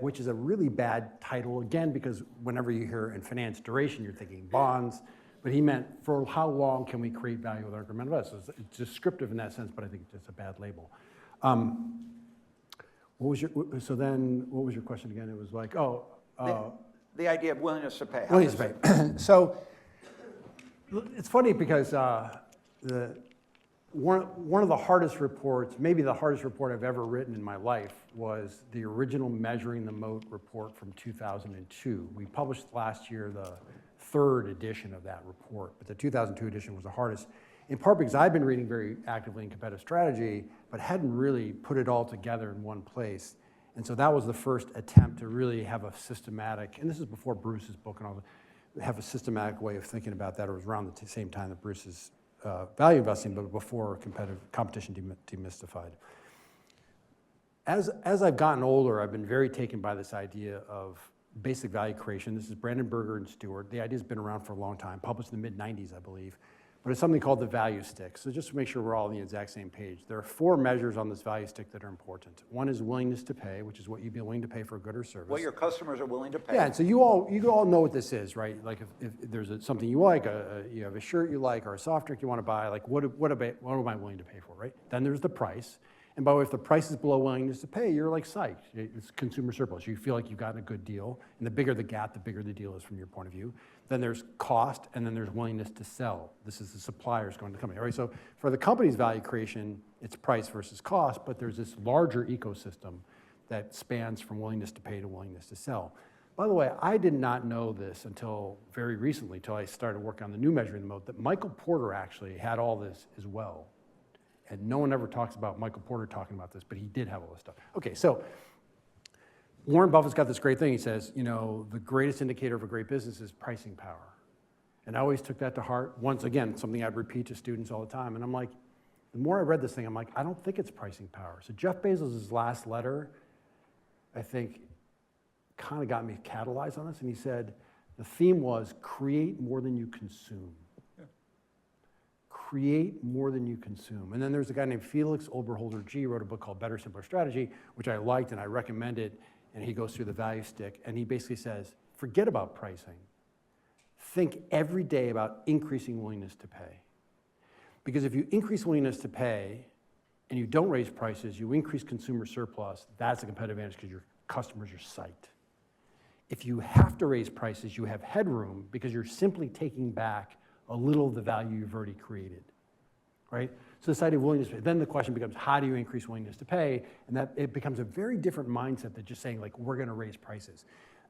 which is a really bad title, again, because whenever you hear in finance duration, you're thinking bonds. But he meant, for how long can we create value with our incremental investments? It's descriptive in that sense, but I think it's just a bad label. What was your question again? It was like, the idea of willingness to pay. Willingness to pay. So it's funny because one of the hardest reports, maybe the hardest report I've ever written in my life, was the original Measuring the Moat report from 2002. We published last year the third edition of that report, but the 2002 edition was the hardest, in part because I've been reading very actively in competitive strategy, but hadn't really put it all together in one place. And so that was the first attempt to really have a systematic, and this is before Bruce's book and all that, have a systematic way of thinking about that. It was around the same time that Bruce's value investing, but before competition demystified. As I've gotten older, I've been very taken by this idea of basic value creation. This is Brandon Berger and Stewart. The idea's been around for a long time, published in the mid-90s, I believe. But it's something called the value stick. So just to make sure we're all on the exact same page, there are 4 measures on this value stick that are important. One is willingness to pay, which is what you'd be willing to pay for a good or service. What your customers are willing to pay. Yeah, and so you all know what this is, right? Like if there's something you like, you have a shirt you like or a soft drink you want to buy, like what am I willing to pay for, right? Then there's the price. And by the way, if the price is below willingness to pay, you're like psyched. It's consumer surplus. You feel like you've gotten a good deal. And the bigger the gap, the bigger the deal is from your point of view. Then there's cost, and then there's willingness to sell. This is the suppliers going to the company. All right, so for the company's value creation, it's price versus cost, but there's this larger ecosystem that spans from willingness to pay to willingness to sell. By the way, I did not know this until very recently, until I started working on the new Measuring the Moat, that Michael Porter actually had all this as well. And no one ever talks about Michael Porter talking about this, but he did have all this stuff. Okay, so Warren Buffett's got this great thing. He says, the greatest indicator of a great business is pricing power. And I always took that to heart. Once again, something I'd repeat to students all the time. And I'm like, the more I read this thing, I'm like, I don't think it's pricing power. So Jeff Bezos' last letter, I think, kind of got me catalyzed on this. And he said, the theme was create more than you consume. Create more than you consume. And then there's a guy named Felix Oberholzer G. wrote a book called Better, Simpler Strategy, which I liked and I recommended. And he goes through the value stick, and he basically says, forget about pricing. Think every day about increasing willingness to pay. Because if you increase willingness to pay and you don't raise prices, you increase consumer surplus, that's a competitive advantage because your customers are psyched. If you have to raise prices, you have headroom because you're simply taking back a little of the value you've already created, right? So this idea of willingness to pay, then the question becomes, how do you increase willingness to pay? And that it becomes a very different mindset than just saying, like, we're gonna raise prices.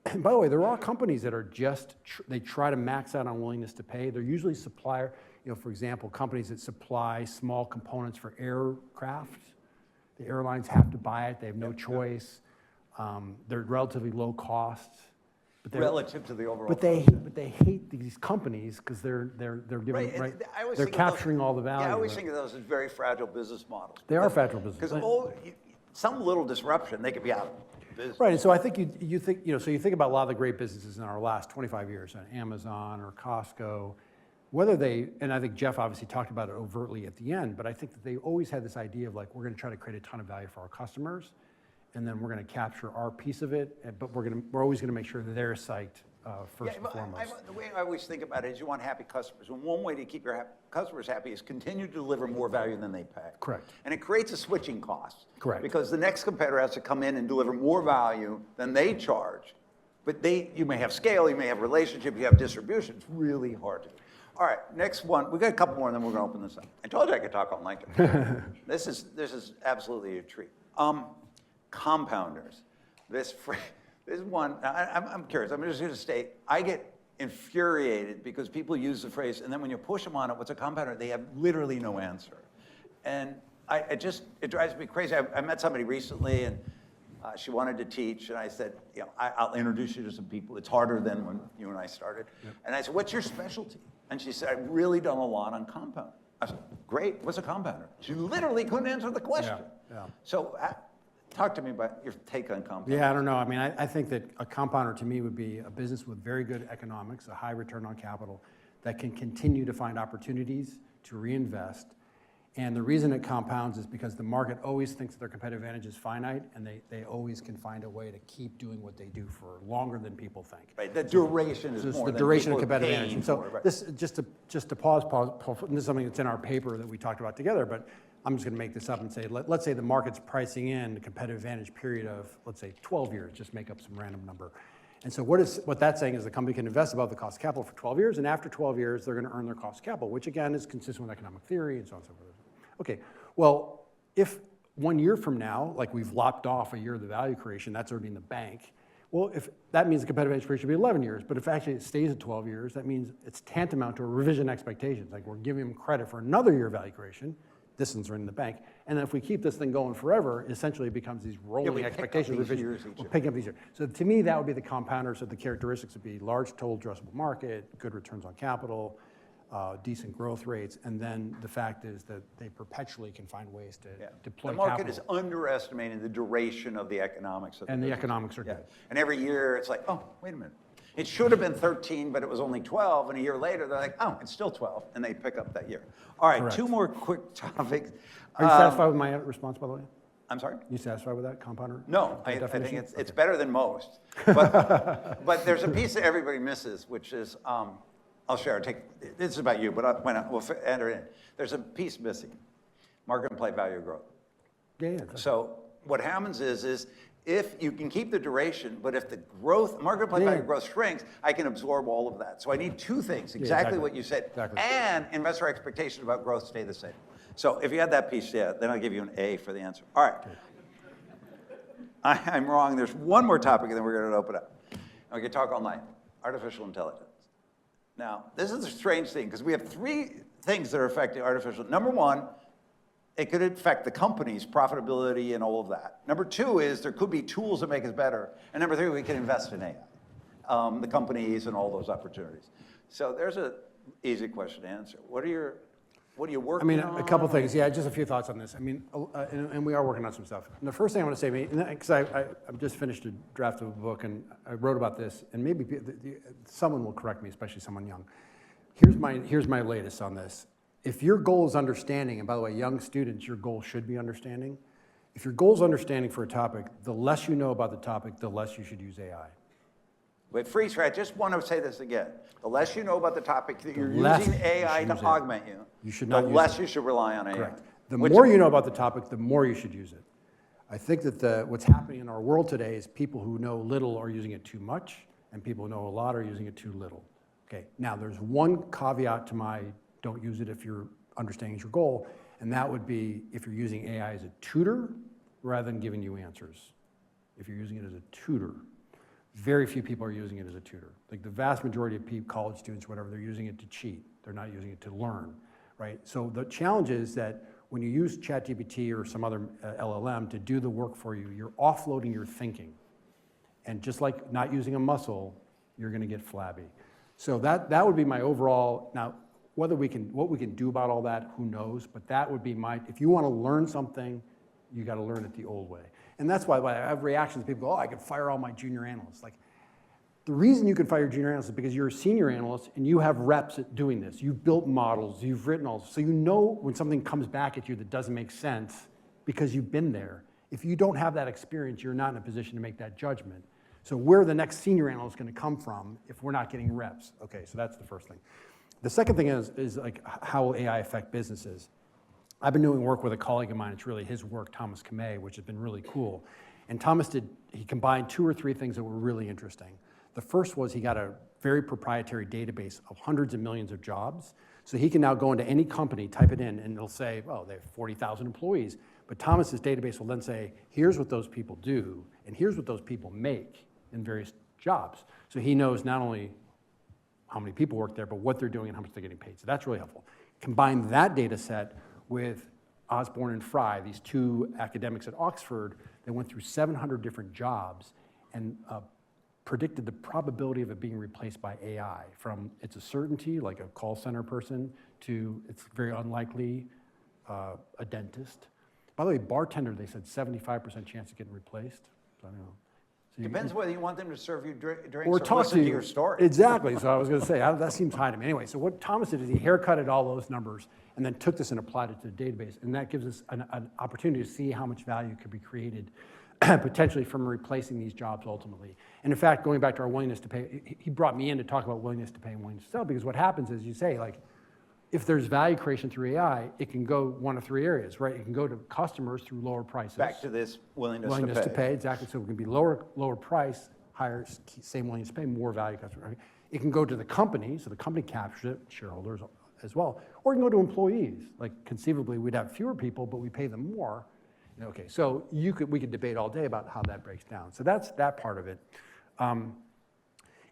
And by the way, there are companies that are just, they try to max out on willingness to pay. They're usually supplier, for example, companies that supply small components for aircraft. The airlines have to buy it, they have no choice. They're relatively low cost. But relative to the overall. But they hate these companies because they're giving they're capturing all the value. Yeah, I always think of those as very fragile business models. They are fragile business. Because some little disruption, they could be out of business. Right, and so I think you think so you think about a lot of the great businesses in our last 25 years, Amazon or Costco, whether they, and I think Jeff obviously talked about it overtly at the end, but I think that they always had this idea of like, we're going to try to create a ton of value for our customers, and then we're going to capture our piece of it, but we're always going to make sure that they're psyched first and foremost. The way I always think about it is you want happy customers. And one way to keep your customers happy is continue to deliver more value than they pay. Correct. And it creates a switching cost. Correct. Because the next competitor has to come in and deliver more value than they charge. But you may have scale, you may have relationship, you have distribution. It's really hard to do. All right, next one. We've got a couple more and then we're going to open this up. I told you I could talk all night. This is absolutely a treat. Compounders. This is one, I'm curious, I'm just going to state, I get infuriated because people use the phrase, and then when you push them on it, what's a compounder? They have literally no answer. And it drives me crazy. I met somebody recently, and she wanted to teach, and I said, I'll introduce you to some people. It's harder than when you and I started. Yep. And I said, what's your specialty? And she said, I've really done a lot on compounding. I said, great, what's a compounder? She literally couldn't answer the question. Yeah. So talk to me about your take on compounding. Yeah, I don't know. I mean, I think that a compounder to me would be a business with very good economics, a high return on capital, that can continue to find opportunities to reinvest. And the reason it compounds is because the market always thinks that their competitive advantage is finite, and they always can find a way to keep doing what they do for longer than people think. Right, the duration is more the than duration of people are competitive paying advantage. So for, right. this, just to pause, this is something that's in our paper that we talked about together, but I'm just gonna make this up and say, let's say the market's pricing in a competitive advantage period of, let's say 12 years, just make up some random number. And so what that's saying is the company can invest above the cost of capital for 12 years, and after 12 years, they're gonna earn their cost of capital, which again is consistent with economic theory and so on and so forth. Okay, well, if 1 year from now, like we've lopped off a year of the value creation, that's already in the bank, well, if that means the competitive advantage period should be 11 years, but if actually it stays at 12 years, that means it's tantamount to a revision expectations. Like we're giving them credit for another year of value creation, this one's in the bank, and then if we keep this thing going forever, it essentially becomes these rolling expectations revisions. We're picking up these years. So to me, that would be the compounder. So the characteristics would be large total addressable market, good returns on capital, decent growth rates, and then the fact is that they perpetually can find ways to deploy capital. The market is underestimating the duration of the economics of the business. Economics are good. And every year it's like, oh, wait a minute. It should have been 13, but it was only 12, and a year later they're like, oh, it's still 12, and they pick up that year. All right, Correct. 2 more quick topics. Are you satisfied with my response, by the way? I'm sorry? You satisfied with that, compounder? No, I think it's better than most. But there's a piece that everybody misses, which is, I'll share. This is about you, but we'll enter it in. There's a piece missing: market implied value of growth. Yeah. So what happens is if you can keep the duration, but if the growth, market implied value of growth shrinks, I can absorb all of that. So I need 2 things: exactly what you said, and investor expectations about growth stay the same. So if you had that piece, then I'll give you an A for the answer. All right. I'm wrong. There's one more topic, and then we're going to open up. And we can talk all night. Artificial intelligence. Now, this is a strange thing, because we have 3 things that are affecting artificial. Number 1, it could affect the company's profitability and all of that. Number 2 is there could be tools that make us better. And number 3, we can invest in AI, the companies and all those opportunities. So there's an easy question to answer. What are you working on? A couple things. Yeah, just a few thoughts on this. And we are working on some stuff. And the first thing I want to say, because I've just finished a draft of a book, and I wrote about this, and maybe someone will correct me, especially someone young. Here's my latest on this. If your goal is understanding, and by the way, young students, your goal should be understanding. If your goal is understanding for a topic, the less you know about the topic, the less you should use AI. Wait, freeze, I just want to say this again. The less you know about the topic that you're using AI to augment you, the less you should rely on AI. Correct. The more you know about the topic, the more you should use it. I think that what's happening in our world today is people who know little are using it too much, and people who know a lot are using it too little. Okay. Now, there's one caveat to my don't use it if your understanding is your goal, and that would be if you're using AI as a tutor rather than giving you answers. If you're using it as a tutor. Very few people are using it as a tutor. Like the vast majority of college students, whatever, they're using it to cheat. They're not using it to learn, right? So the challenge is that when you use ChatGPT or some other LLM to do the work for you, you're offloading your thinking. And just like not using a muscle, you're gonna get flabby. So that would be my overall, now, what we can do about all that, who knows? But that would be if you wanna learn something, you gotta learn it the old way. And that's why I have reactions. People go, oh, I can fire all my junior analysts. Like, the reason you can fire your junior analysts is because you're a senior analyst and you have reps at doing this. You've built models, you've written all, so you know when something comes back at you that doesn't make sense because you've been there. If you don't have that experience, you're not in a position to make that judgment. So where the next senior analyst is gonna come from if we're not getting reps? Okay, so that's the first thing. The second thing is like, how will AI affect businesses? I've been doing work with a colleague of mine, it's really his work, Thomas Kamei, which has been really cool. And he combined 2 or 3 things that were really interesting. The first was he got a very proprietary database of hundreds of millions of jobs. So he can now go into any company, type it in, and it'll say, oh, they have 40,000 employees. But Thomas's database will then say, here's what those people do, and here's what those people make in various jobs. So he knows not only how many people work there, but what they're doing and how much they're getting paid. So that's really helpful. Combine that data set with Osborne and Fry, these two academics at Oxford, they went through 700 different jobs and predicted the probability of it being replaced by AI, from it's a certainty, like a call center person, to it's very unlikely, a dentist. By the way, bartender, they said 75% chance of getting replaced. So I don't know. So Depends whether you want them to serve you drinks or talk listen to to you. your story. Exactly. So I was going to say, that seems high to me. Anyway, so what Thomas did is he haircutted all those numbers and then took this and applied it to the database. And that gives us an opportunity to see how much value could be created potentially from replacing these jobs ultimately. And in fact, going back to our willingness to pay, he brought me in to talk about willingness to pay and willingness to sell, because what happens is you say, like, if there's value creation through AI, it can go one of three areas, right? It can go to customers through lower prices. Back to this willingness to pay, exactly. So it can be lower price, higher, same willingness to pay, more value customer. Right? It can go to the company, so the company captures it, shareholders as well. Or it can go to employees. Like conceivably, we'd have fewer people, but we pay them more. Okay, so we could debate all day about how that breaks down. So that's that part of it.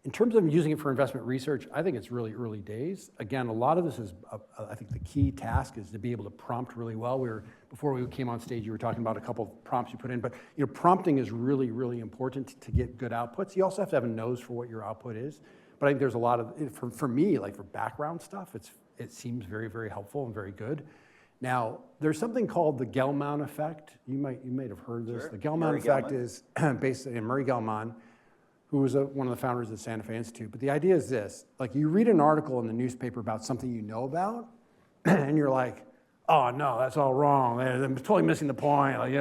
In terms of using it for investment research, I think it's really early days. Again, a lot of this is, I think the key task is to be able to prompt really well. Before we came on stage, you were talking about a couple of prompts you put in, but prompting is really, really important to get good outputs. You also have to have a nose for what your output is. But I think there's a lot of, for me, like for background stuff, it seems very, very helpful and very good. Now, there's something called the Gell-Mann effect. You might have heard this. Sure. The Gell-Mann effect is basically Murray Gell-Mann, who was one of the founders of the Santa Fe Institute. But the idea is this, like you read an article in the newspaper about something you know about, and you're like, oh no, that's all wrong. I'm totally missing the point. Like,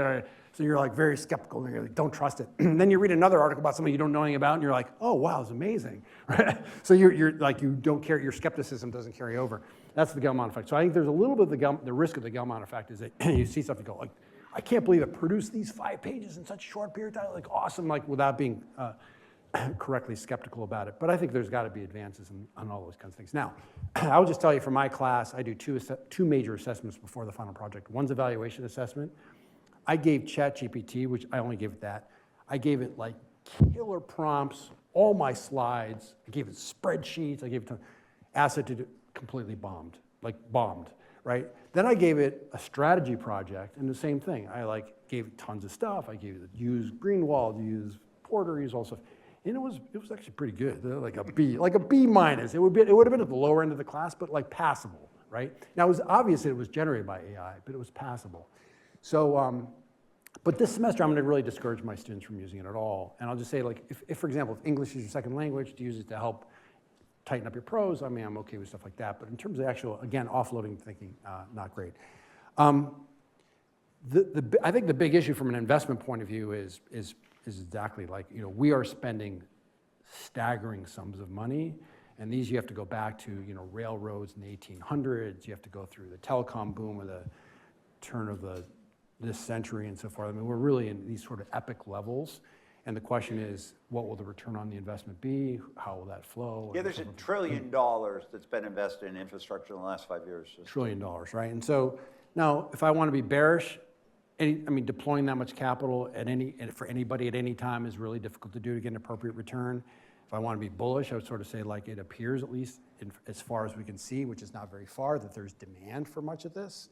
so you're like very skeptical, and you're like, don't trust it. And then you read another article about something you don't know anything about, and you're like, oh wow, it's amazing. Right? So you're like, you don't care, your skepticism doesn't carry over. That's the Gell-Mann effect. So I think there's a little bit of the risk of the Gell-Mann effect is that you see something go like, I can't believe it produced these 5 pages in such a short period of time, like awesome, like without being correctly skeptical about it. But I think there's got to be advances on all those kinds of things. Now, I'll just tell you from my class, I do two major assessments before the final project. One's a valuation assessment. I gave ChatGPT, which I only gave it that. I gave it like killer prompts, all my slides. I gave it spreadsheets. I gave it asked it to do, completely bombed, right? Then I gave it a strategy project, and the same thing. I gave it tons of stuff. I gave it use Greenwald, use Porter, use all stuff. And it was actually pretty good, like a B minus. It would have been at the lower end of the class, but like passable, right? Now it was obvious that it was generated by AI, but it was passable. So, but this semester I'm going to really discourage my students from using it at all. And I'll just say, like, if for example, if English is your second language, to use it to help tighten up your prose, I mean, I'm okay with stuff like that. But in terms of actual, again, offloading thinking, not great. I think the big issue from an investment point of view is exactly like, we are spending staggering sums of money, and these you have to go back to, railroads in the 1800s, you have to go through the telecom boom of the turn of this century and so forth. I mean, we're really in these sort of epic levels, and the question is, what will the return on the investment be? How will that flow? Yeah, there's $1 trillion that's been invested in infrastructure in the last 5 years. $1 trillion, right? And so now, if I want to be bearish, deploying that much capital for anybody at any time is really difficult to do to get an appropriate return. If I want to be bullish, I would sort of say, like, it appears, at least as far as we can see, which is not very far, that there's demand for much of this.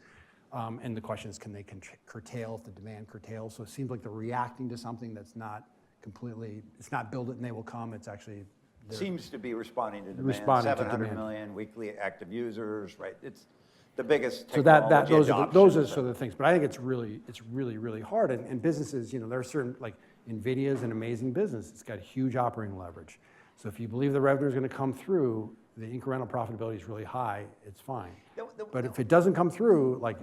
And the question is, can they curtail if the demand curtails? So it seems like they're reacting to something that's not completely, it's not build it and they will come, it's actually... Seems to be responding to demand. Responding to 700 demand. million weekly active users, right? It's the biggest So technology those are the adoption. sort of things. But I think it's really, really hard. And businesses, there are certain, like NVIDIA is an amazing business. It's got huge operating leverage. So if you believe the revenue is going to come through, the incremental profitability is really high, it's fine. But if it doesn't come through, like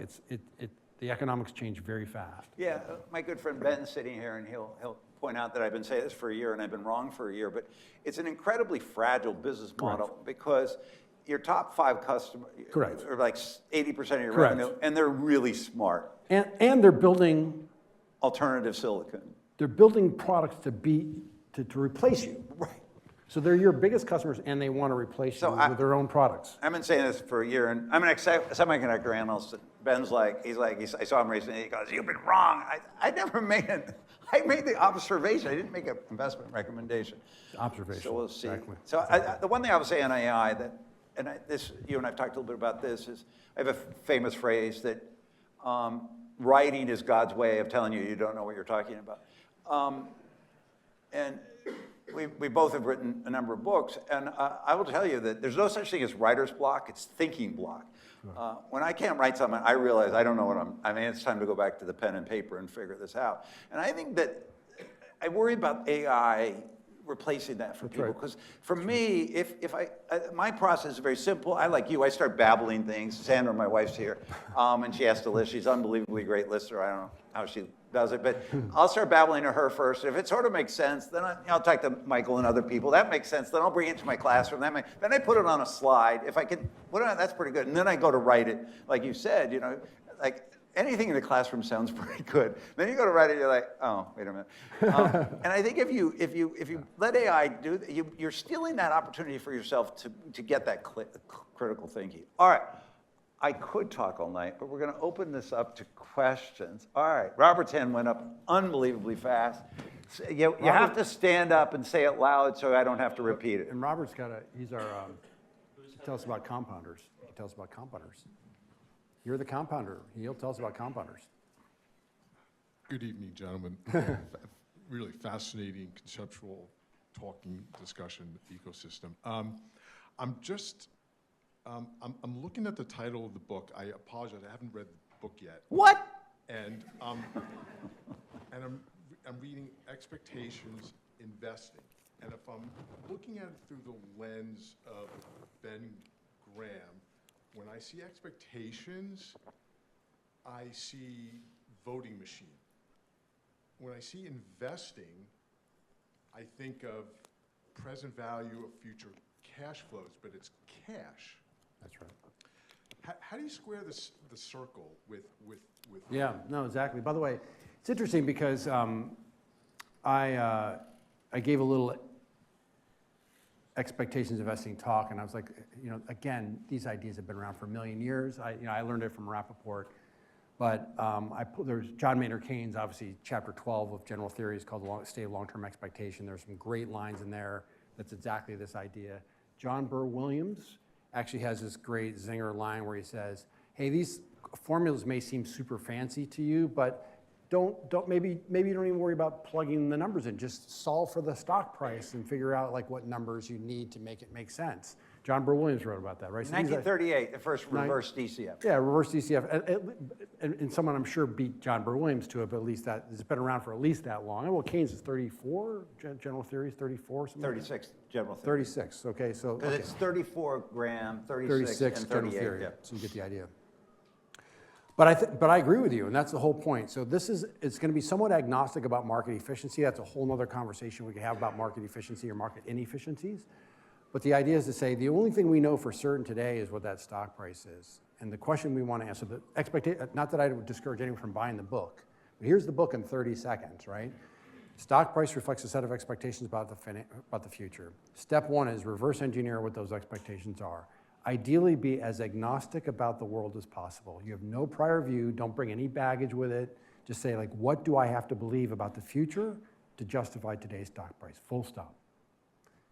the economics change very fast. Yeah, my good friend Ben's sitting here, and he'll point out that I've been saying this for a year, and I've been wrong for a year. But it's an incredibly fragile business model because your top 5 customers are like 80% of your revenue, and they're really smart. And they're building alternative silicon. They're building products to replace you. Right. So they're your biggest customers, and they want to replace you with their own products. I've been saying this for a year, and I'm an semiconductor analyst. Ben's like, I saw him recently. He goes, "You've been wrong." I never made it. I made the observation. I didn't make an investment recommendation. Observation. So we'll see. Exactly. So the one thing I would say on AI you and I've talked a little bit about this, is I have a famous phrase that Writing is God's way of telling you you don't know what you're talking about. And we both have written a number of books, and I will tell you that there's no such thing as writer's block, it's thinking block. When I can't write something, I realize I don't know what I mean, it's time to go back to the pen and paper and figure this out. And I think that I worry about AI replacing that for people, because for me, if my process is very simple. I, like you, I start babbling things. Sandra, my wife's here, and she has to list. She's an unbelievably great lister. I don't know how she does it, but I'll start babbling to her first. If it sort of makes sense, then I'll talk to Michael and other people. That makes sense. Then I'll bring it to my classroom. Then I put it on a slide. If I can put it on, that's pretty good. And then I go to write it, like you said. You know, like. Anything in the classroom sounds pretty good. Then you go to write it, you're like, oh, wait a minute. And I think if you let AI do, you're stealing that opportunity for yourself to get that critical thinking. All right, I could talk all night, but we're going to open this up to questions. All right, Robert's hand went up unbelievably fast. So you have to stand up and say it loud so I don't have to repeat it. And Robert's he's our, tell us about compounders. He can tell us about compounders. You're the compounder. He'll tell us about compounders. Good evening, gentlemen. Really fascinating, conceptual, talking discussion ecosystem. I'm looking at the title of the book. I apologize, I haven't read the book yet. What? And I'm reading Expectations Investing. And if I'm looking at it through the lens of Ben Graham, when I see expectations, I see voting machine. When I see investing, I think of present value of future cash flows, but it's cash. That's right. How do you square the circle with? Yeah, no, exactly. By the way, it's interesting because I gave a little expectations investing talk, and I was like, you know, again, these ideas have been around for a million years. I learned it from Rappaport, but there's John Maynard Keynes, obviously, chapter 12 of General Theory is called the State of Long-Term Expectation. There's some great lines in there that's exactly this idea. John Burr Williams actually has this great zinger line where he says, hey, these formulas may seem super fancy to you, but maybe you don't even worry about plugging the numbers in. Just solve for the stock price and figure out like what numbers you need to make it make sense. John Burr Williams wrote about that, right? So 1938, the first reverse DCF. Yeah, reverse DCF. And someone I'm sure beat John Burr Williams to it, but at least it's been around for at least that long. And well, Keynes is 34, General Theory is 34, something 36, General Theory. 36, okay, so. Because it's 34 Graham, 36 and 38. General Theory, yeah. So you get the idea. But I agree with you, and that's the whole point. So it's going to be somewhat agnostic about market efficiency. That's a whole other conversation we could have about market efficiency or market inefficiencies. But the idea is to say the only thing we know for certain today is what that stock price is. And the question we want to answer, not that I would discourage anyone from buying the book, but here's the book in 30 seconds, right? Stock price reflects a set of expectations about the future. Step one is reverse engineer what those expectations are. Ideally, be as agnostic about the world as possible. You have no prior view, don't bring any baggage with it. Just say, like, what do I have to believe about the future to justify today's stock price? Full stop.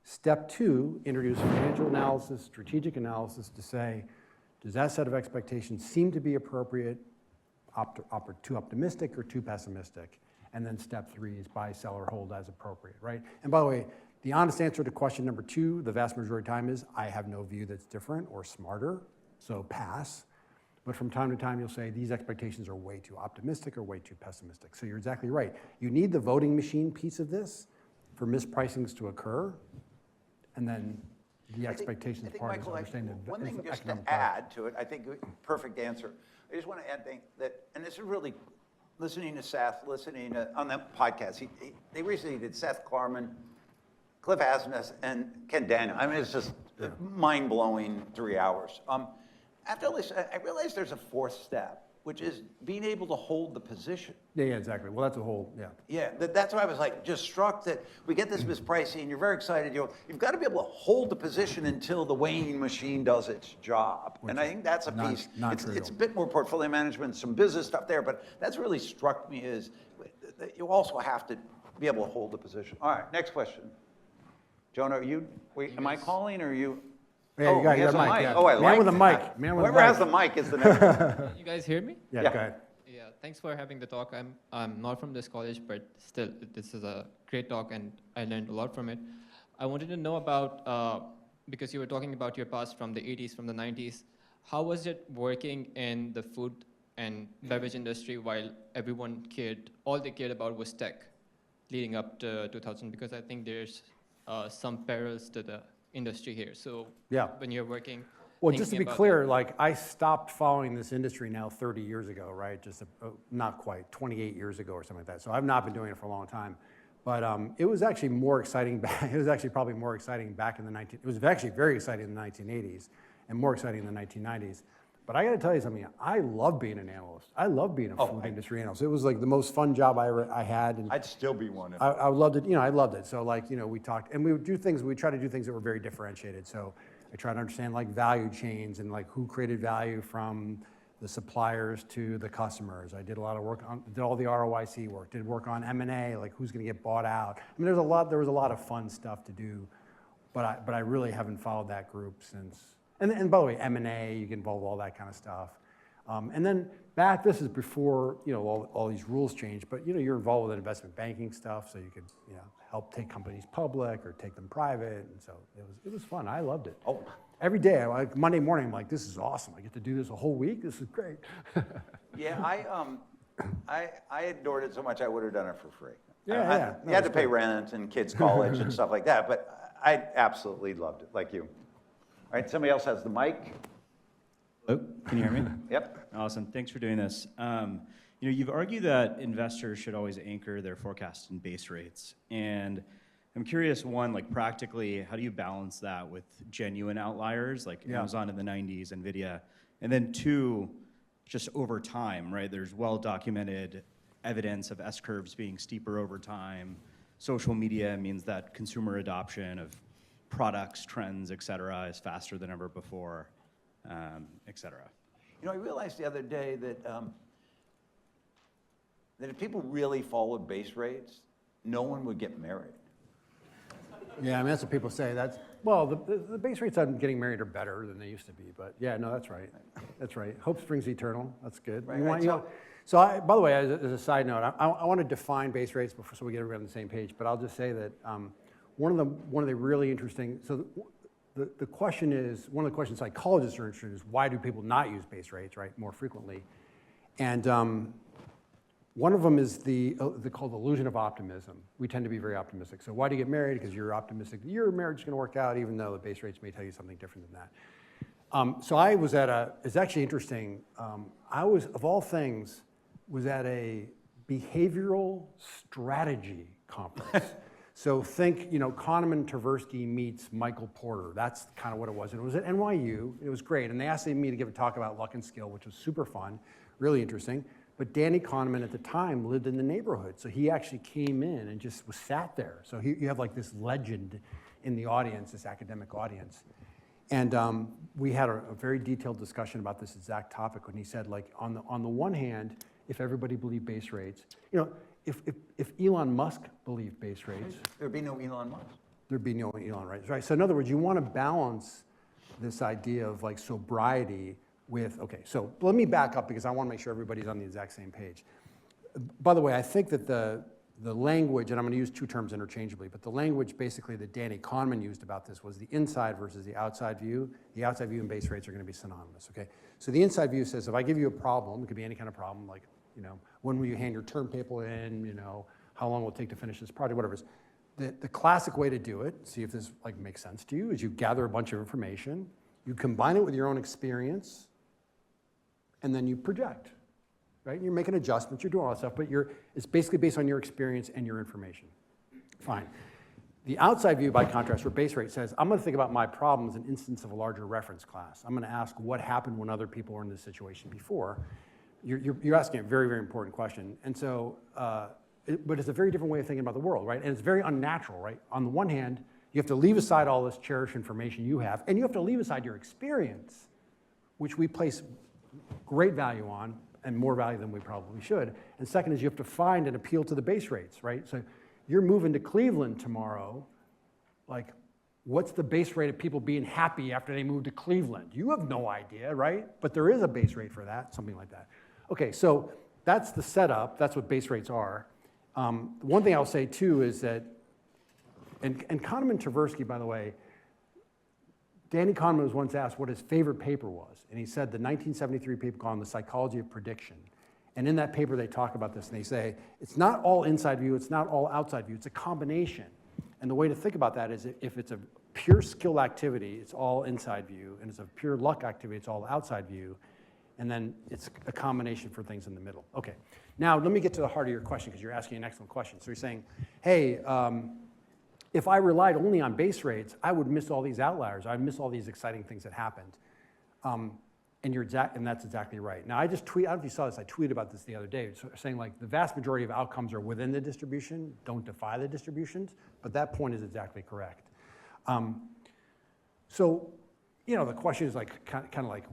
Step two, introduce financial analysis, strategic analysis to say, does that set of expectations seem to be appropriate, too optimistic or too pessimistic? And then step three is buy, sell, or hold as appropriate, right? And by the way, the honest answer to question number two, the vast majority of the time, is I have no view that's different or smarter, so pass. But from time to time, you'll say these expectations are way too optimistic or way too pessimistic. So you're exactly right. You need the voting machine piece of this for mispricings to occur, and then the expectations part is understanding the one thing just to economic add to it, I think perfect answer. I just want to add that, and this is really listening to Seth, on that podcast. They recently did Seth Klarman, Cliff Asness, and Ken Daniel. I mean, it's just mind-blowing 3 hours. After listening, I realized there's a fourth step, which is being able to hold the position. Yeah, exactly. Well, that's a whole, yeah. Yeah, that's why I was like just struck that we get this mispricing, and you're very excited. You've got to be able to hold the position until the weighing machine does its job. And I think that's a piece. It's a bit more portfolio management, some business stuff there, but that's really struck me is that you also have to be able to hold the position. All right, next question. Jonah, am I calling or are you? Yeah, you got he has a a mic. mic. Yeah. Oh, I Man like with a that. mic. Man with a Whoever has mic. the mic is the next one. You guys hear me? Yeah, Yeah. go ahead. Yeah, thanks for having the talk. I'm not from this college, but still, this is a great talk, and I learned a lot from it. I wanted to know about, because you were talking about your past from the 80s, from the 90s, how was it working in the food and beverage industry while all they cared about was tech leading up to 2000? Because I think there's some perils to the industry here. So Yeah. when you're working, Well, just to thinking be about clear, that. like I stopped following this industry now 30 years ago, right? Just not quite, 28 years ago or something like that. So I've not been doing it for a long time. But it was actually more exciting back, it was actually probably more exciting back in the it was actually very exciting in the 1980s and more exciting in the 1990s. But I got to tell you something, I love being an analyst. I love being a food industry analyst. It was like the most fun job I had. And I'd still be one. I loved it, I loved it. So like, we talked, and we would do things, we try to do things that were very differentiated. So I try to understand like value chains and like who created value from the suppliers to the customers. I did a lot of work on, did all the ROIC work, did work on M&A, like who's gonna get bought out. I mean, there was a lot of fun stuff to do, but I really haven't followed that group since. And by the way, M&A, you get involved with all that kind of stuff. And then this is before, all these rules changed, but you're involved with investment banking stuff, so you could, help take companies public or take them private, and so it was fun. I loved it. Oh. Every day, like Monday morning, I'm like, this is awesome. I get to do this a whole week. This is great. Yeah, I adored it so much I would have done it for free. Yeah. You had to pay rent and kids' college and stuff like that, but I absolutely loved it, like you. All right, somebody else has the mic. Hello, can you hear me? Yep. Awesome, thanks for doing this. You've argued that investors should always anchor their forecast in base rates. And I'm curious, one, like practically, how do you balance that with genuine outliers like Amazon in the 90s, NVIDIA? And then two, just over time, right? There's well-documented evidence of S-curves being steeper over time. Social media means that consumer adoption of products, trends, et cetera, is faster than ever before, et cetera. I realized the other day that that if people really followed base rates, no one would get married. Yeah, I mean, that's what people say. The base rates on getting married are better than they used to be, but yeah, no, that's right. That's right. Hope springs eternal. That's good. Right, So by the way, as a side note, I want to define base rates before, so we get everybody on the same page, but I'll just say that one of the really interesting, so the question is, one of the questions psychologists are interested in is why do people not use base rates, right, more frequently? And one of them is called the illusion of optimism. We tend to be very optimistic. So why do you get married? Because you're optimistic that your marriage is going to work out, even though the base rates may tell you something different than that. So I was it's actually interesting. I was, of all things, was at a behavioral strategy conference. So think, Kahneman Tversky meets Michael Porter. That's kind of what it was. And it was at NYU. It was great. And they asked me to give a talk about luck and skill, which was super fun, really interesting. But Danny Kahneman at the time lived in the neighborhood. So he actually came in and just was sat there. So you have like this legend in the audience, this academic audience. And we had a very detailed discussion about this exact topic when he said, like, on the one hand, if everybody believed base rates, if Elon Musk believed base rates, There'd be no Elon Musk. there'd be no Elon, right? So in other words, you want to balance this idea of like sobriety with, okay, so let me back up because I want to make sure everybody's on the exact same page. By the way, I think that the language, and I'm going to use two terms interchangeably, but the language basically that Danny Kahneman used about this was the inside versus the outside view. The outside view and base rates are going to be synonymous, okay? So the inside view says if I give you a problem, it could be any kind of problem, like, when will you hand your term paper in, how long will it take to finish this project, whatever it is. The classic way to do it, see if this like makes sense to you, is you gather a bunch of information, you combine it with your own experience, and then you project, right? You're making adjustments, you're doing all that stuff, but it's basically based on your experience and your information. Fine. The outside view, by contrast, where base rate says, I'm going to think about my problem as an instance of a larger reference class. I'm going to ask what happened when other people were in this situation before. You're asking a very, very important question. And so, but it's a very different way of thinking about the world, right? And it's very unnatural, right? On the one hand, you have to leave aside all this cherished information you have, and you have to leave aside your experience, which we place great value on, and more value than we probably should. And second is you have to find and appeal to the base rates, right? So you're moving to Cleveland tomorrow, like, what's the base rate of people being happy after they move to Cleveland? You have no idea, right? But there is a base rate for that, something like that. Okay, so that's the setup. That's what base rates are. One thing I'll say too is that, and Kahneman and Tversky, by the way, Danny Kahneman was once asked what his favorite paper was, and he said the 1973 paper called The Psychology of Prediction. And in that paper, they talk about this, and they say, it's not all inside view, it's not all outside view, it's a combination. And the way to think about that is if it's a pure skill activity, it's all inside view, and it's a pure luck activity, it's all outside view, and then it's a combination for things in the middle. Okay, now let me get to the heart of your question, because you're asking an excellent question. So you're saying, hey, if I relied only on base rates, I would miss all these outliers. I'd miss all these exciting things that happened. And that's exactly right. Now, I just tweeted, I don't know if you saw this, I tweeted about this the other day, saying like the vast majority of outcomes are within the distribution, don't defy the distributions, but that point is exactly correct. So, you know, the question is like, kind of like,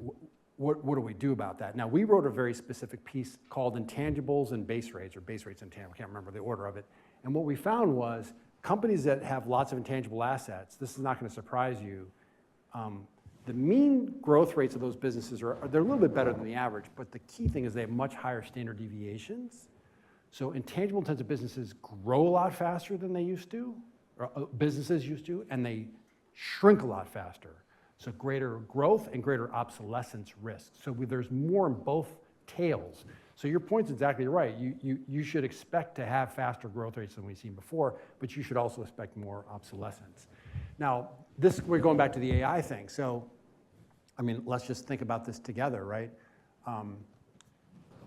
what do we do about that? Now, we wrote a very specific piece called Intangibles and Base Rates, or Base Rates and Intangibles, I can't remember the order of it. And what we found was companies that have lots of intangible assets, this is not going to surprise you, the mean growth rates of those businesses they're a little bit better than the average, but the key thing is they have much higher standard deviations. So intangible intensive businesses grow a lot faster than they used to, or businesses used to, and they shrink a lot faster. So greater growth and greater obsolescence risk. So there's more in both tails. So your point's exactly right. You should expect to have faster growth rates than we've seen before, but you should also expect more obsolescence. Now, we're going back to the AI thing. So, I mean, let's just think about this together, right?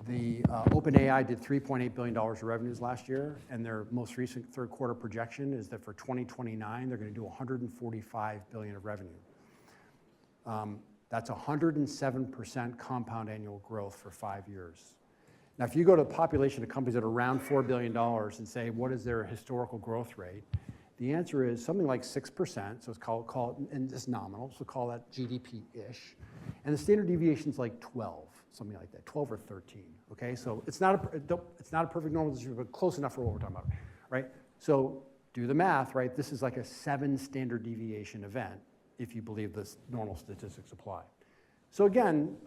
OpenAI did $3.8 billion of revenues last year, and their most recent third quarter projection is that for 2029, they're going to do $145 billion of revenue. That's 107% compound annual growth for 5 years. Now, if you go to the population of companies that are around $4 billion and say, what is their historical growth rate? The answer is something like 6%, so it's called and it's nominal, so call that GDP-ish. And the standard deviation is like 12, something like that, 12 or 13, okay? So it's not a perfect normal distribution, but close enough for what we're talking about, right? So do the math, right? This is like a 7 standard deviation event if you believe this normal statistics apply. So again,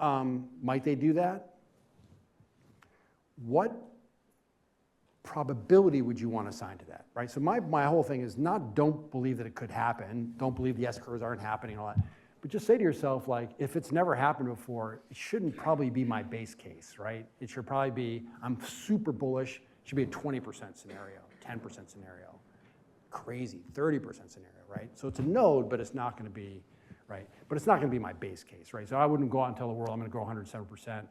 might they do that? What probability would you want to assign to that, right? So my whole thing is not don't believe that it could happen, don't believe the S-curves aren't happening and all that, but just say to yourself, like, if it's never happened before, it shouldn't probably be my base case, right? It should probably be, I'm super bullish, it should be a 20% scenario, 10% scenario, crazy, 30% scenario, right? So it's a node, but it's not going to be, right? But it's not going to be my base case, right? So I wouldn't go out and tell the world I'm going to grow 107%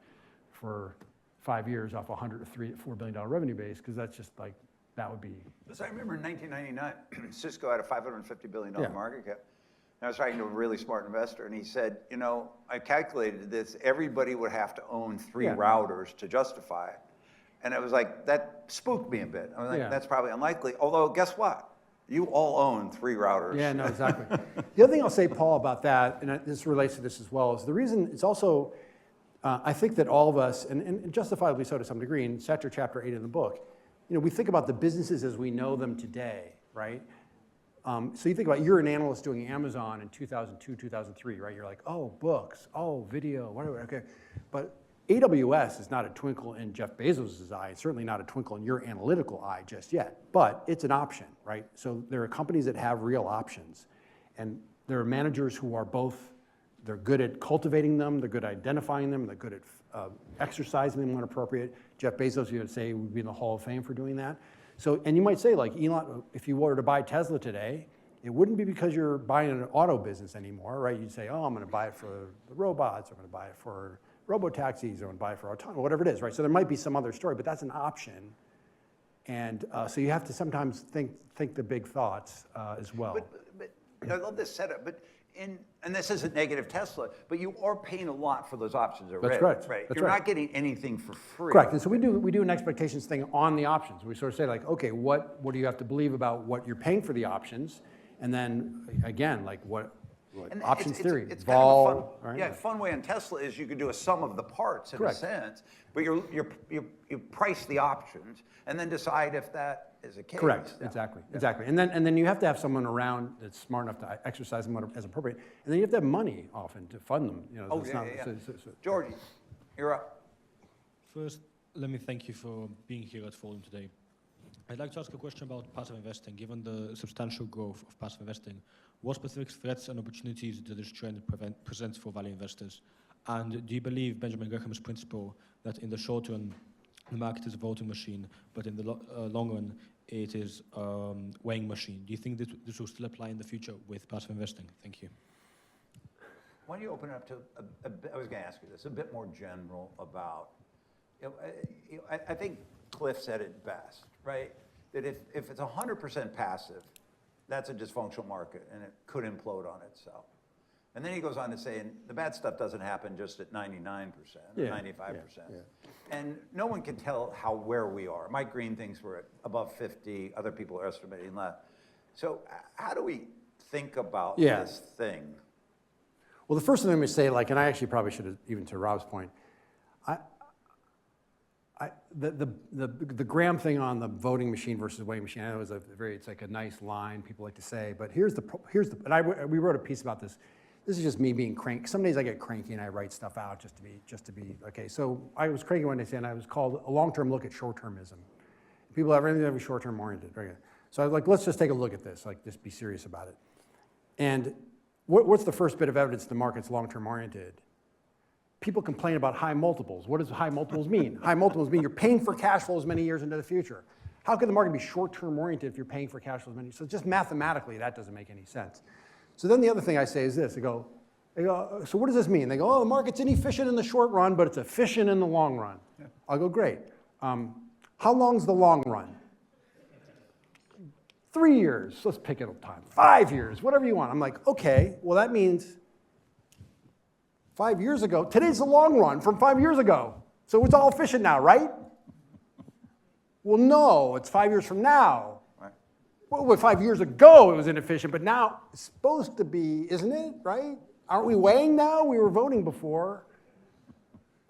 for 5 years off a $4 billion revenue base, because that's just like, that would be. Because I remember in 1999, Cisco had a $550 billion Yeah. market cap. And I was talking to a really smart investor, and he said, you know, I calculated this, everybody would have to own 3 Yeah. routers to justify it. And it was like, that spooked me a bit. I was like, Yeah. that's probably unlikely. Although, guess what? You all own 3 routers. Yeah, no, exactly. The other thing I'll say, Paul, about that, and this relates to this as well, is the reason it's also, I think that all of us, and justifiably so to some degree, in chapter 8 of the book, you know, we think about the businesses as we know them today, right? So you think about, you're an analyst doing Amazon in 2002, 2003, right? You're like, oh, books, oh, video, whatever, okay. But AWS is not a twinkle in Jeff Bezos' eye. It's certainly not a twinkle in your analytical eye just yet, but it's an option, right? So there are companies that have real options, and there are managers who are both, they're good at cultivating them, they're good at identifying them, they're good at exercising them when appropriate. Jeff Bezos, you would say, would be in the Hall of Fame for doing that. So, and you might say, like, Elon, if you were to buy Tesla today, it wouldn't be because you're buying an auto business anymore, right? You'd say, oh, I'm going to buy it for the robots, I'm going to buy it for robo-taxis, I'm going to buy it for autonomous, whatever it is, right? So there might be some other story, but that's an option. And so you have to sometimes think the big thoughts as well. But I love this setup, but and this isn't negative Tesla, but you are paying a lot for those options already. That's correct. Right? That's You're right. not getting anything for free. Correct, and so we do an expectations thing on the options. We sort of say like, okay, what do you have to believe about what you're paying for the options? And then again, like what And options theory, It's vol, kind of a fun, right? yeah, fun way in Tesla is you could do a sum of the parts in Correct. a sense, but you price the options and then decide if that is a case. Correct, Yeah. exactly. And then you have to have someone around that's smart enough to exercise them as appropriate. And then you have to have money often to fund them. You know, Oh, it's yeah, not- yeah. so- Georgie, you're up. First, let me thank you for being here at Fordham today. I'd like to ask a question about passive investing. Given the substantial growth of passive investing, what specific threats and opportunities does this trend present for value investors? And do you believe Benjamin Graham's principle that in the short run, the market is a voting machine, but in the long run, it is a weighing machine? Do you think this will still apply in the future with passive investing? Thank you. Why don't you open it up to, I was going to ask you this, a bit more general about, I think Cliff said it best, right? That if it's 100% passive, that's a dysfunctional market and it could implode on itself. And then he goes on to say, and the bad stuff doesn't happen just at 99% or 95%. And no one can tell where we are. Mike Green thinks we're at above 50, other people are estimating less. So how do we think about this thing? Well, the first thing I'm going to say, like, and I actually probably should have, even to Rob's point, the Graham thing on the voting machine versus weighing machine, I know it's like a nice line people like to say, but we wrote a piece about this. This is just me being cranky. Some days I get cranky and I write stuff out just to be okay. So I was cranky one day and I was called a long-term look at short-termism. People have everything to be short-term oriented. Right? So I was like, let's just take a look at this. Like, just be serious about it. And what's the first bit of evidence the market's long-term oriented? People complain about high multiples. What does high multiples mean? High multiples mean you're paying for cash flows many years into the future. How can the market be short-term oriented if you're paying for cash flows many years? So just mathematically, that doesn't make any sense. So then the other thing I say is this. They go, so what does this mean? They go, oh, the market's inefficient in the short run, but it's efficient in the long run. Yeah. I'll go, great. How long's the long run? 3 years. Let's pick a time. 5 years, whatever you want. I'm like, okay, well, that means 5 years ago, today's the long run from 5 years ago. So it's all efficient now, right? Well, no, it's 5 years from now. Well, 5 years ago it was inefficient, but now it's supposed to be, isn't it, right? Aren't we weighing now? We were voting before.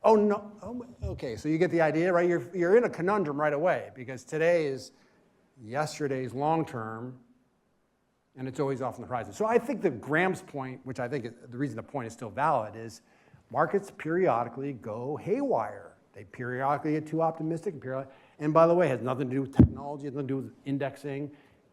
Oh, no. Oh, okay, so you get the idea, right? You're in a conundrum right away because today is yesterday's long term, and it's always off on the horizon. So I think that Graham's point, which I think is, the reason the point is still valid, is markets periodically go haywire. They periodically get too optimistic, and by the way, it has nothing to do with technology, it has nothing to do with indexing.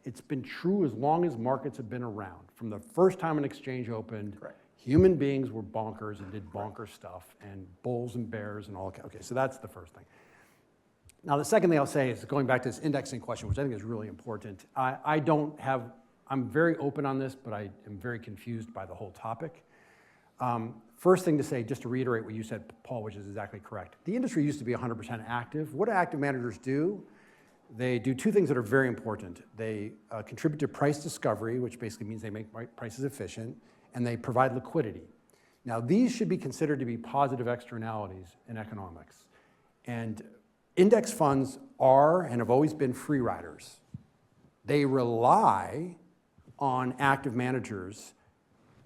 It's been true as long as markets have been around. From the first time an exchange opened, human beings were bonkers and did bonkers stuff, and bulls and bears and all that. Okay, so that's the first thing. Now, the second thing I'll say is going back to this indexing question, which I think is really important. I'm very open on this, but I am very confused by the whole topic. First thing to say, just to reiterate what you said, Paul, which is exactly correct. The industry used to be 100% active. What do active managers do? They do two things that are very important. They contribute to price discovery, which basically means they make prices efficient, and they provide liquidity. Now, these should be considered to be positive externalities in economics. And index funds are and have always been free riders. They rely on active managers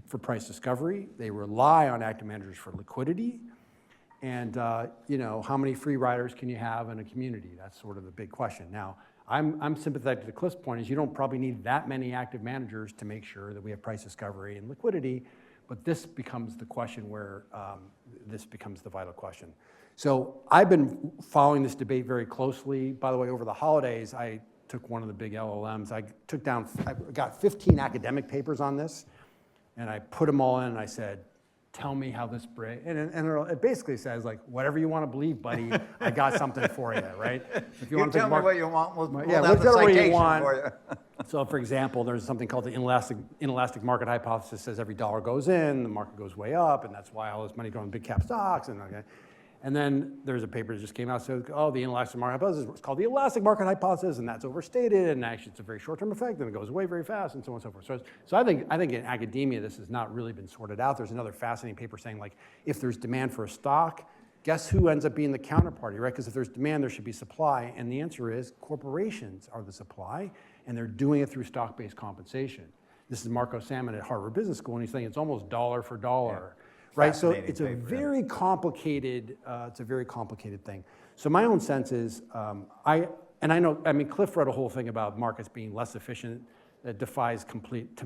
for price discovery. They rely on active managers for liquidity. And how many free riders can you have in a community? That's sort of the big question. Now, I'm sympathetic to Cliff's point is you don't probably need that many active managers to make sure that we have price discovery and liquidity, but this becomes the question where this becomes the vital question. So I've been following this debate very closely. By the way, over the holidays, I took one of the big LLMs. I got 15 academic papers on this, and I put them all in, and I said, tell me how this breaks. And it basically says, like, whatever you want to believe, buddy, I got something for you, right? If you tell me what you want, we'll yeah, have the citation for you. So, for example, there's something called the inelastic market hypothesis. Says every dollar goes in, the market goes way up, and that's why all this money goes in big cap stocks. And then there's a paper that just came out that says, oh, the inelastic market hypothesis, it's called the elastic market hypothesis, and that's overstated, and actually it's a very short-term effect, and it goes away very fast, and so on and so forth. So I think in academia, this has not really been sorted out. There's another fascinating paper saying, like, if there's demand for a stock, guess who ends up being the counterparty, right? Because if there's demand, there should be supply, and the answer is corporations are the supply, and they're doing it through stock-based compensation. This is Marco Salmon at Harvard Business School, and he's saying it's almost dollar for dollar, right? So Fascinating it's a paper, very complicated, thing. So my own sense is, I mean, Cliff wrote a whole thing about markets being less efficient that defies complete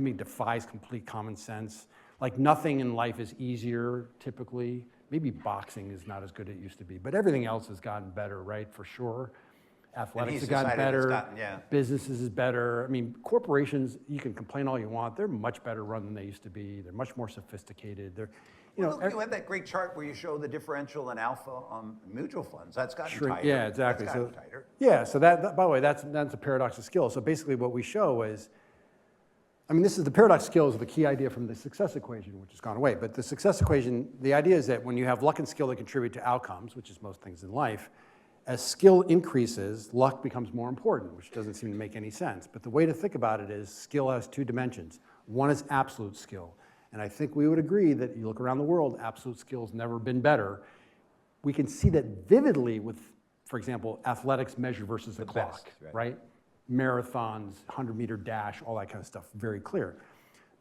common sense. Like nothing in life is easier typically. Maybe boxing is not as good as it used to be, but everything else has gotten better, right, for sure. Athletics have gotten better, businesses is better. I mean, corporations, you can complain all you want, they're much better run than they used to be. They're much more sophisticated. They're, you know, You had that great chart where you show the differential in alpha on mutual funds. That's gotten tighter. Yeah, exactly. That's gotten tighter. Yeah, so that, by the way, that's a paradox of skill. So basically what we show is, I mean, this is the paradox of skill is the key idea from the success equation, which has gone away. But the success equation, the idea is that when you have luck and skill that contribute to outcomes, which is most things in life, as skill increases, luck becomes more important, which doesn't seem to make any sense. But the way to think about it is skill has two dimensions. One is absolute skill. And I think we would agree that you look around the world, absolute skill's never been better. We can see that vividly with, for example, athletics measured versus the clock, best, right? Marathons, 100-meter dash, all that kind of stuff, very clear.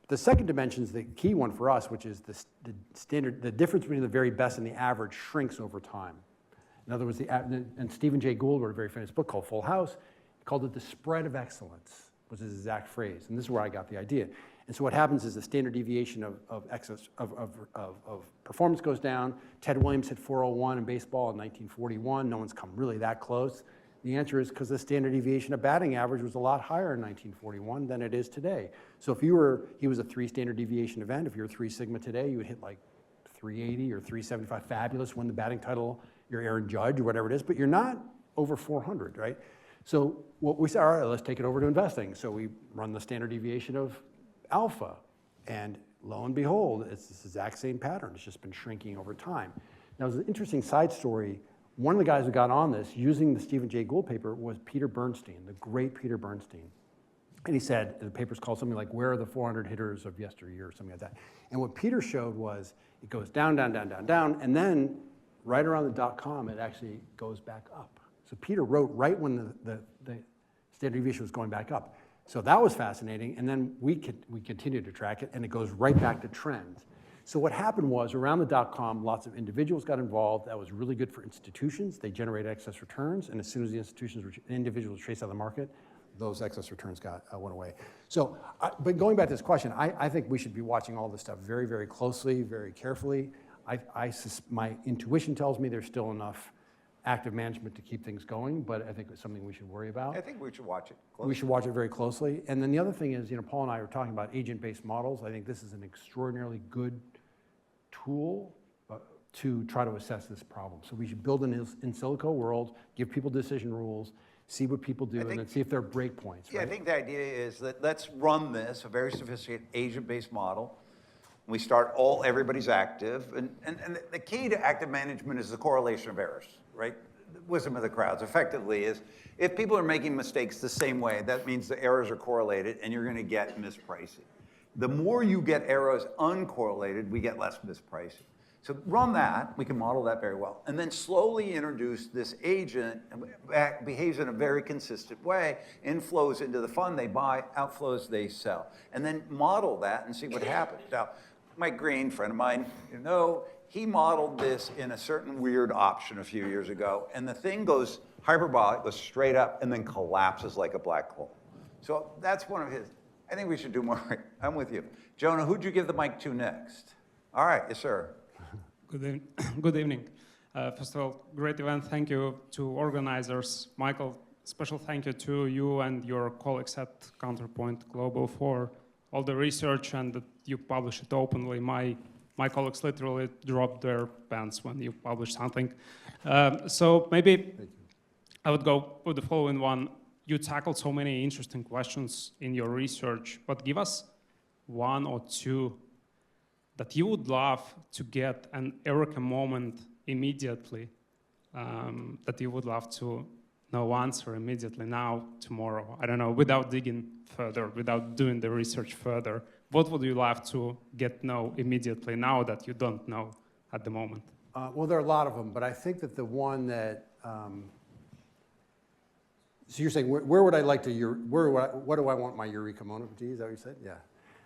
The second dimension is the key one for us, which is the difference between the very best and the average shrinks over time. In other words, and Stephen Jay Gould wrote a very famous book called Full House. He called it the spread of excellence, was his exact phrase. And this is where I got the idea. And so what happens is the standard deviation of performance goes down. Ted Williams hit 401 in baseball in 1941. No one's come really that close. The answer is because the standard deviation of batting average was a lot higher in 1941 than it is today. So if he was a 3 standard deviation event. If you were 3 sigma today, you would hit like 380 or 375, fabulous, win the batting title. You're Aaron Judge or whatever it is, but you're not over 400, right? So what we say, all right, let's take it over to investing. So we run the standard deviation of alpha, and lo and behold, it's this exact same pattern. It's just been shrinking over time. Now, there's an interesting side story. One of the guys who got on this using the Stephen Jay Gould paper was Peter Bernstein, the great Peter Bernstein. And he said, the paper's called something like, Where are the 400 hitters of yesteryear, or something like that. And what Peter showed was it goes down, down, down, down, down, and then right around the dot-com, it actually goes back up. So Peter wrote right when the standard deviation was going back up. So that was fascinating, and then we continued to track it, and it goes right back to trend. So what happened was, around the dot-com, lots of individuals got involved. That was really good for institutions. They generated excess returns, and as soon as the individuals were chased out of the market, those excess returns went away. So, but going back to this question, I think we should be watching all this stuff very, very closely, very carefully. My intuition tells me there's still enough active management to keep things going, but I think it's something we should worry about. I think we should watch it closely. We should watch it very closely. And then the other thing is, Paul and I were talking about agent-based models. I think this is an extraordinarily good tool to try to assess this problem. So we should build an in silico world, give people decision rules, see what people do, and then see if there are breakpoints. Yeah, right? I think the idea is that let's run this, a very sophisticated agent-based model. We start everybody's active, and the key to active management is the correlation of errors, right? The wisdom of the crowds effectively is, if people are making mistakes the same way, that means the errors are correlated and you're gonna get mispricing. The more you get errors uncorrelated, we get less mispricing. So run that, we can model that very well. And then slowly introduce this agent, behaves in a very consistent way, inflows into the fund they buy, outflows they sell. And then model that and see what happens. Now, Mike Green, friend of mine, he modeled this in a certain weird option a few years ago, and the thing goes hyperbolic, goes straight up, and then collapses like a black hole. So that's one of his. I think we should do more. I'm with you. Jonah, who'd you give the mic to next? All right, yes, sir. Good evening. First of all, great event. Thank you to organizers. Michael, special thank you to you and your colleagues at Counterpoint Global for all the research and that you publish it openly. My colleagues literally dropped their pants when you publish something. So maybe I would go with the following one. You tackled so many interesting questions in your research, but give us one or two that you would love to get an eureka moment immediately, that you would love to know answer immediately now, tomorrow, I don't know, without digging further, without doing the research further. What would you love to know immediately now that you don't know at the moment? Well, there are a lot of them, but I think that the one that, so you're saying, where would I like to, what do I want my eureka moment to be? Is that what you said? Yeah.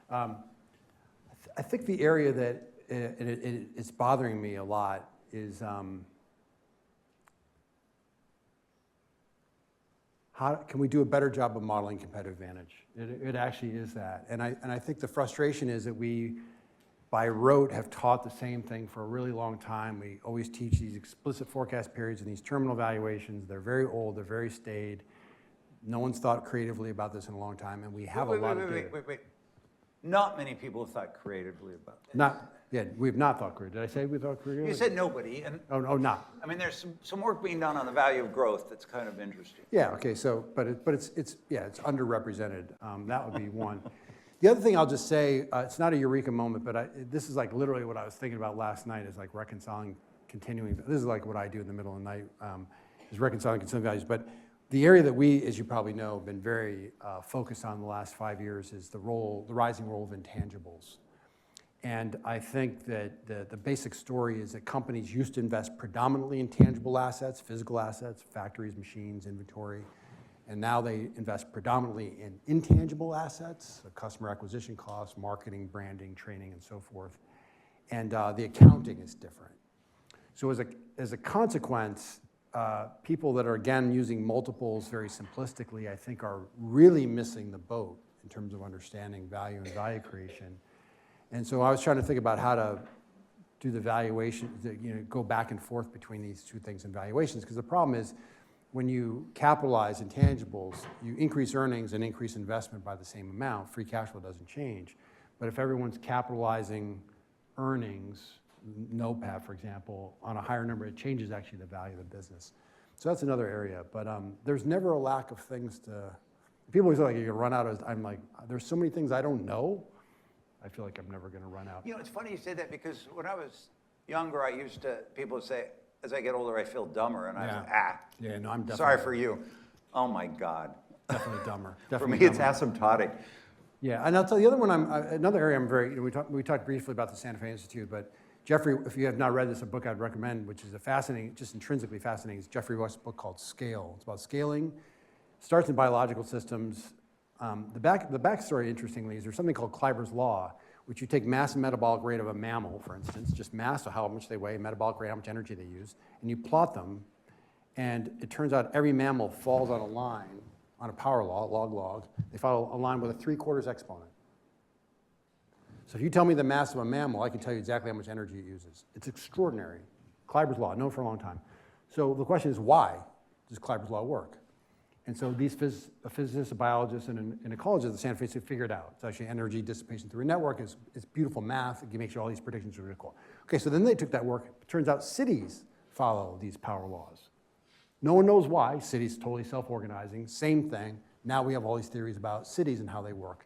I think the area that it's bothering me a lot is how can we do a better job of modeling competitive advantage? It actually is that. And I think the frustration is that we, by rote, have taught the same thing for a really long time. We always teach these explicit forecast periods and these terminal valuations. They're very old, they're very staid. No one's thought creatively about this in a long time, and we have a lot of data. Wait. Not many people have thought creatively about this. We've not thought creatively. Did I say we thought creatively? You said nobody, and Oh, not. I mean, there's some work being done on the value of growth that's kind of interesting. Yeah, okay, so, but it's underrepresented. That would be one. The other thing I'll just say, it's not a eureka moment, but this is like literally what I was thinking about last night is like reconciling continuing. This is like what I do in the middle of the night, is reconciling consumer values. But the area that we, as you probably know, have been very focused on the last 5 years is the rising role of intangibles. And I think that the basic story is that companies used to invest predominantly in tangible assets, physical assets, factories, machines, inventory. And now they invest predominantly in intangible assets, customer acquisition costs, marketing, branding, training, and so forth. And the accounting is different. So as a consequence, people that are, again, using multiples very simplistically, I think are really missing the boat in terms of understanding value and value creation. And so I was trying to think about how to do the valuation, go back and forth between these two things in valuations, because the problem is when you capitalize intangibles, you increase earnings and increase investment by the same amount. Free cash flow doesn't change. But if everyone's capitalizing earnings, NOPAT, for example, on a higher number, it changes actually the value of the business. So that's another area. But there's never a lack of things to, people always say like, you run out of, I'm like, there's so many things I don't know. I feel like I'm never going to run out. You know, it's funny you say that because when I was younger, people would say, as I get older, I feel dumber. And I was Yeah, no, I'm definitely. sorry for you. Oh my God. Definitely dumber. For Definitely me, it's dumber. asymptotic. Yeah, and I'll tell you the other one, another area I'm very, we talked briefly about the Santa Fe Institute, but Jeffrey, if you have not read this, a book I'd recommend, which is a fascinating, just intrinsically fascinating, is Jeffrey West's book called Scale. It's about scaling. It starts in biological systems. The backstory, interestingly, is there's something called Kleiber's Law, which you take mass and metabolic rate of a mammal, for instance, just mass, so how much they weigh, metabolic rate, how much energy they use, and you plot them, and it turns out every mammal falls on a line, on a power law, log. They follow a line with a 3/4 exponent. So if you tell me the mass of a mammal, I can tell you exactly how much energy it uses. It's extraordinary. Kleiber's Law, known for a long time. So the question is, why does Kleiber's Law work? And so these physicists, biologists, and ecologists at the Santa Fe Institute figured it out. It's actually energy dissipation through a network. It's beautiful math. It makes sure all these predictions are really cool. Okay, so then they took that work. It turns out cities follow these power laws. No one knows why. Cities totally self-organizing, same thing. Now we have all these theories about cities and how they work.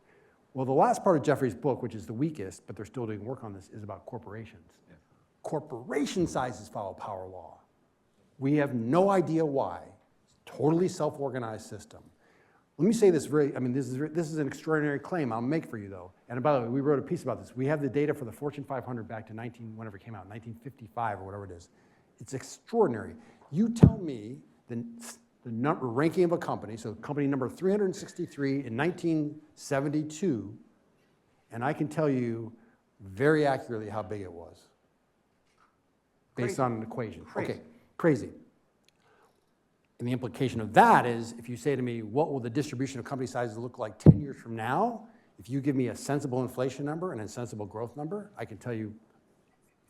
Well, the last part of Jeffrey's book, which is the weakest, but they're still doing work on this, is about corporations. Yeah. Corporation sizes follow power law. We have no idea why. Totally self-organized system. Let me say this this is an extraordinary claim I'll make for you though. And by the way, we wrote a piece about this. We have the data for the Fortune 500 back to whenever it came out, 1955 or whatever it is. It's extraordinary. You tell me the ranking of a company, so company number 363 in 1972, and I can tell you very accurately how big it was based on an equation. Crazy. Okay, crazy. And the implication of that is, if you say to me, what will the distribution of company sizes look like 10 years from now? If you give me a sensible inflation number and a sensible growth number, I can tell you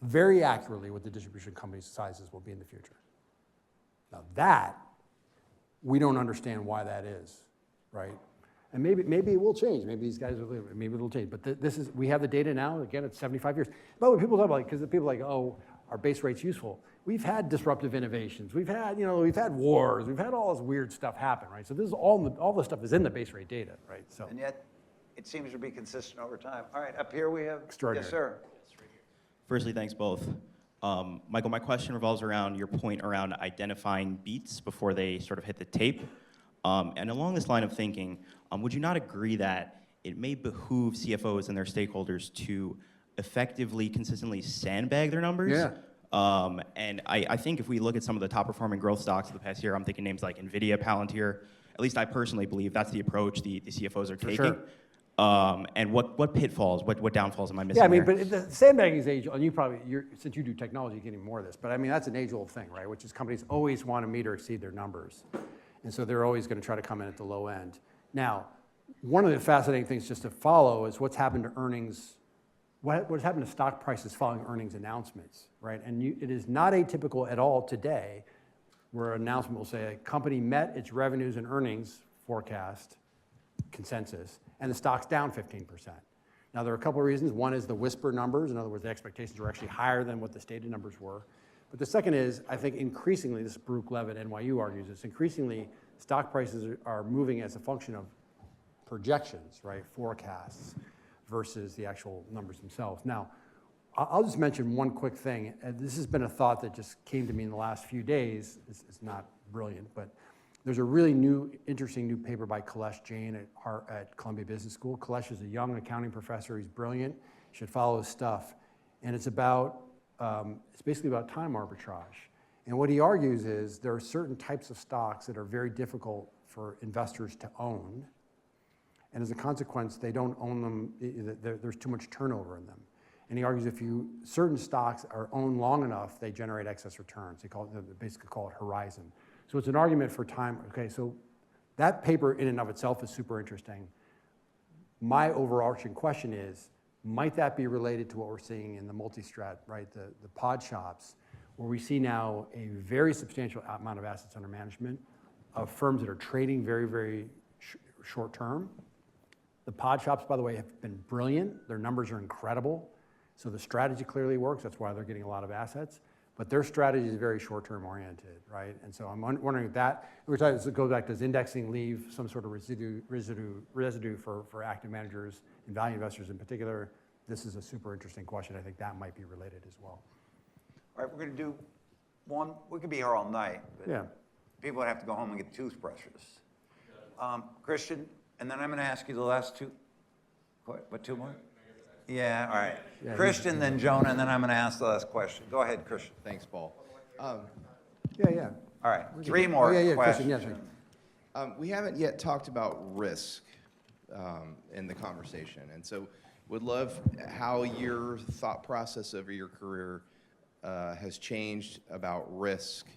very accurately what the distribution of company sizes will be in the future. Now that, we don't understand why that is, right? And maybe it will change. Maybe these guys will leave. Maybe it'll change. But we have the data now. Again, it's 75 years. By the way, people talk about it because people are like, oh, our base rate's useful. We've had disruptive innovations. We've had wars. We've had all this weird stuff happen, right? So this is all the stuff is in the base rate data, right? So. And yet, it seems to be consistent over time. All right, up here we have. Extraordinary. Yes, sir. Firstly, thanks both. Michael, my question revolves around your point around identifying beats before they sort of hit the tape. And along this line of thinking, would you not agree that it may behoove CFOs and their stakeholders to effectively, consistently sandbag their numbers? Yeah. And I think if we look at some of the top performing growth stocks of the past year, I'm thinking names like NVIDIA, Palantir. At least I personally believe that's the approach the CFOs are taking. Sure. And what pitfalls, what downfalls am I missing Yeah, I mean, there? but the sandbagging is age-old, and you probably, since you do technology, you're getting more of this, but I mean, that's an age-old thing, right? Which is companies always want to meet or exceed their numbers. And so they're always going to try to come in at the low end. Now, one of the fascinating things just to follow is what's happened to earnings, what's happened to stock prices following earnings announcements, right? And it is not atypical at all today where an announcement will say a company met its revenues and earnings forecast consensus, and the stock's down 15%. Now, there are a couple of reasons. One is the whisper numbers. In other words, the expectations were actually higher than what the stated numbers were. But the second is, I think increasingly, this is Baruch Levitt, NYU argues this, increasingly stock prices are moving as a function of projections, right, forecasts, versus the actual numbers themselves. Now, I'll just mention one quick thing. This has been a thought that just came to me in the last few days. It's not brilliant, but there's a really interesting new paper by Kailash Jain at Columbia Business School. Kailash is a young accounting professor. He's brilliant. You should follow his stuff. And it's basically about time arbitrage. And what he argues is there are certain types of stocks that are very difficult for investors to own. And as a consequence, they don't own them, there's too much turnover in them. And he argues certain stocks are owned long enough, they generate excess returns. They basically call it horizon. So it's an argument for time. Okay, so that paper in and of itself is super interesting. My overarching question is, might that be related to what we're seeing in the multi-strat, right, the pod shops, where we see now a very substantial amount of assets under management of firms that are trading very, very short term. The pod shops, by the way, have been brilliant. Their numbers are incredible. So the strategy clearly works. That's why they're getting a lot of assets. But their strategy is very short-term oriented, right? And so I'm wondering if that, we're talking, to go back, does indexing leave some sort of residue for active managers and value investors in particular? This is a super interesting question. I think that might be related as well. All right, we're going to do one. We could be here all night, but Yeah. people would have to go home and get toothbrushes. Christian, and then I'm going to ask you the last two. What, two more? Yeah, all right. Yeah, Christian, then Jonah, and then I'm going to ask the last question. Go ahead, Christian. Thanks, Paul. Yeah. All right, three more Christian, questions. yes. We haven't yet talked about risk in the conversation, and so would love how your thought process over your career has changed about risk.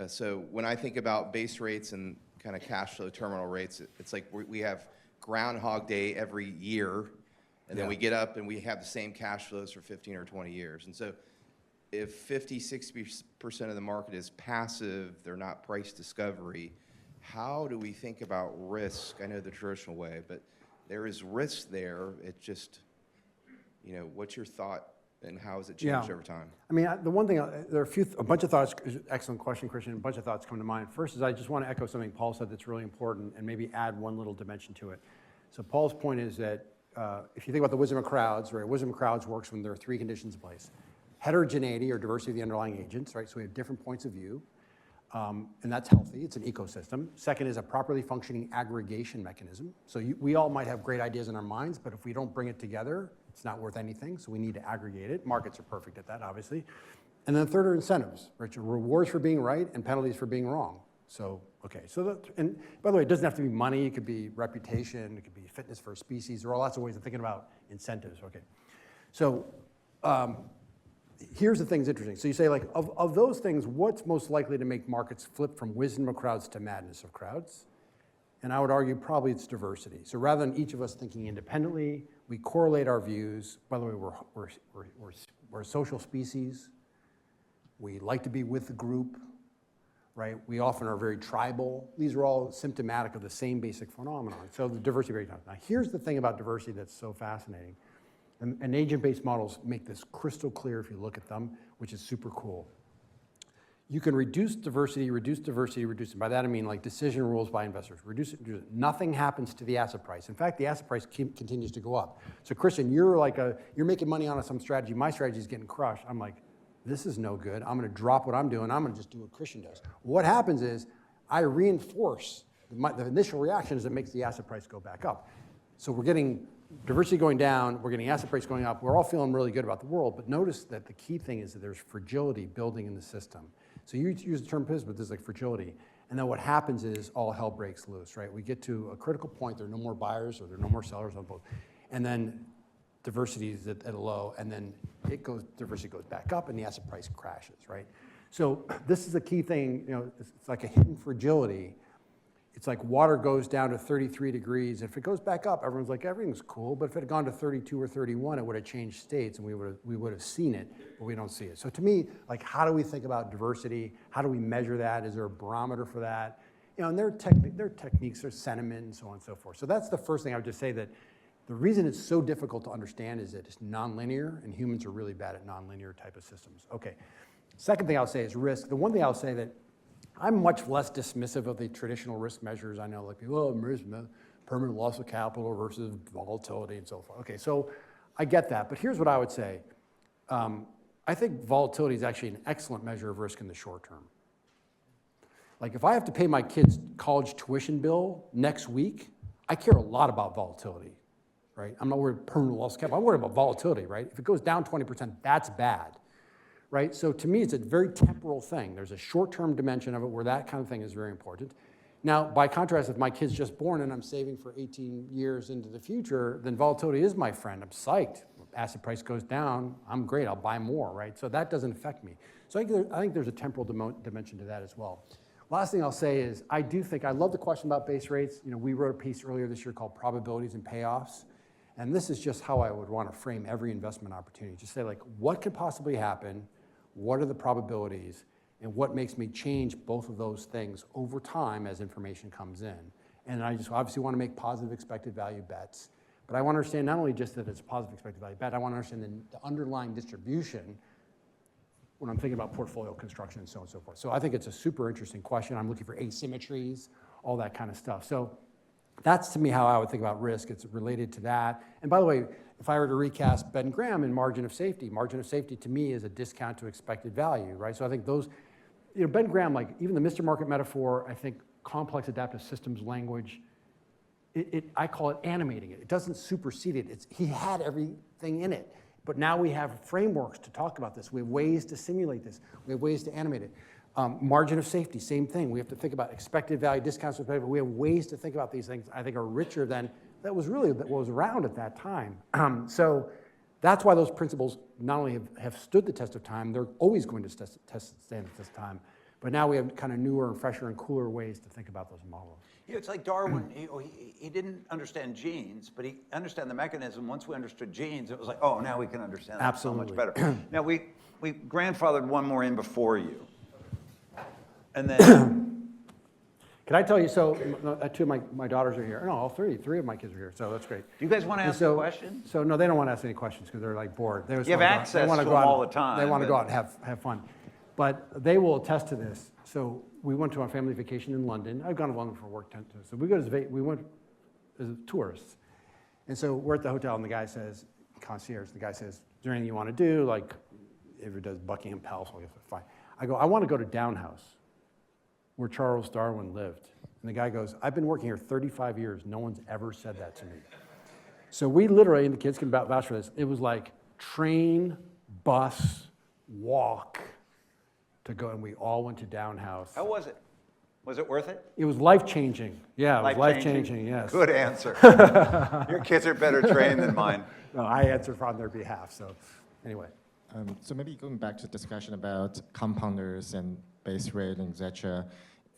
So when I think about base rates and kind of cash flow terminal rates, it's like we have Groundhog Day every year, and then we get up and we have the same cash flows for 15 or 20 years. And so if 50, 60% of the market is passive, they're not price discovery, how do we think about risk? I know the traditional way, but there is risk there. It just, what's your thought and how has it changed over time? I mean, the one thing, there are a bunch of thoughts, excellent question, Christian, a bunch of thoughts come to mind. First is I just want to echo something Paul said that's really important and maybe add one little dimension to it. So Paul's point is that if you think about the wisdom of crowds, right, wisdom of crowds works when there are three conditions in place. Heterogeneity or diversity of the underlying agents, right, so we have different points of view, and that's healthy, it's an ecosystem. Second is a properly functioning aggregation mechanism. So we all might have great ideas in our minds, but if we don't bring it together, it's not worth anything, so we need to aggregate it. Markets are perfect at that, obviously. And then third are incentives, right, so rewards for being right and penalties for being wrong. So, okay, and by the way, it doesn't have to be money, it could be reputation, it could be fitness for a species. There are lots of ways of thinking about incentives, okay. So here's the thing that's interesting. So you say, like, of those things, what's most likely to make markets flip from wisdom of crowds to madness of crowds? And I would argue probably it's diversity. So rather than each of us thinking independently, we correlate our views. By the way, we're a social species. We like to be with the group. Right? We often are very tribal. These are all symptomatic of the same basic phenomenon. So the diversity very time. Now here's the thing about diversity that's so fascinating. And agent-based models make this crystal clear if you look at them, which is super cool. You can reduce diversity. By that I mean like decision rules by investors. Reduce it. Nothing happens to the asset price. In fact, the asset price continues to go up. So Christian, you're making money on some strategy. My strategy is getting crushed. I'm like, this is no good. I'm going to drop what I'm doing. I'm going to just do what Christian does. What happens is I reinforce the initial reaction is it makes the asset price go back up. So we're getting diversity going down. We're getting asset price going up. We're all feeling really good about the world. But notice that the key thing is that there's fragility building in the system. So you use the term PIS, but there's like fragility. And then what happens is all hell breaks loose, right? We get to a critical point, there are no more buyers or there are no more sellers on both. And then diversity is at a low, and then diversity goes back up and the asset price crashes, right? So this is a key thing, it's like a hidden fragility. It's like water goes down to 33 degrees. If it goes back up, everyone's like, everything's cool. But if it had gone to 32 or 31, it would have changed states and we would have seen it, but we don't see it. So to me, like, how do we think about diversity? How do we measure that? Is there a barometer for that? And there are techniques, there's sentiment and so on and so forth. So that's the first thing I would just say, that the reason it's so difficult to understand is that it's nonlinear, and humans are really bad at nonlinear type of systems. Okay, second thing I'll say is risk. The one thing I'll say that I'm much less dismissive of the traditional risk measures. I know, like, people, permanent loss of capital versus volatility and so forth. Okay, so I get that, but here's what I would say. I think volatility is actually an excellent measure of risk in the short term. Like, if I have to pay my kids' college tuition bill next week, I care a lot about volatility, right? I'm not worried about permanent loss of capital. I'm worried about volatility, right? If it goes down 20%, that's bad. Right? So to me, it's a very temporal thing. There's a short-term dimension of it where that kind of thing is very important. Now, by contrast, if my kid's just born and I'm saving for 18 years into the future, then volatility is my friend. I'm psyched. Asset price goes down, I'm great, I'll buy more, right? So that doesn't affect me. So I think there's a temporal dimension to that as well. Last thing I'll say is, I love the question about base rates. We wrote a piece earlier this year called Probabilities and Payoffs. And this is just how I would want to frame every investment opportunity. Just say, like, what could possibly happen? What are the probabilities, and what makes me change both of those things over time as information comes in? And I just obviously want to make positive expected value bets, but I want to understand not only just that it's a positive expected value bet, I want to understand the underlying distribution when I'm thinking about portfolio construction and so on and so forth. So I think it's a super interesting question. I'm looking for asymmetries, all that kind of stuff. So that's, to me, how I would think about risk. It's related to that. And by the way, if I were to recast Ben Graham in margin of safety to me is a discount to expected value, right? So I think those, Ben Graham, like, even the Mr. Market metaphor, I think complex adaptive systems language, I call it animating it. It doesn't supersede it. He had everything in it. But now we have frameworks to talk about this. We have ways to simulate this. We have ways to animate it. Margin of safety, same thing. We have to think about expected value, discounts, but we have ways to think about these things I think are richer than that was around at that time. So that's why those principles not only have stood the test of time, they're always going to stand the test of time. But now we have kind of newer and fresher and cooler ways to think about those models. It's like Darwin, he didn't understand genes, but he understood the mechanism. Once we understood genes, it was like, oh, now we can understand that so much better. Now, we grandfathered one more in before you. And then... Can I tell you, so two of my daughters are here. No, all three of my kids are here, so that's great. Do you guys want to ask a question? So no, they don't want to ask any questions because they're like bored. You have access to them all the time. They want to go out and have fun. But they will attest to this. So we went to a family vacation in London. I've gone to London for work. So we went as tourists. And so we're at the hotel and the guy says, concierge, the guy says, is there anything you want to do? Like, if it does Buckingham Palace, well, fine. I go, I want to go to Down House, where Charles Darwin lived. And the guy goes, I've been working here 35 years. No one's ever said that to me. So we literally, and the kids can vouch for this, it was like train, bus, walk to go, and we all went to Down House. How was it? Was it worth it? It was life-changing. Yeah, it was life-changing, yes. Good answer. Your kids are better trained than mine. No, I answered on their behalf, so anyway. So maybe going back to the discussion about compounders and base rate and et cetera,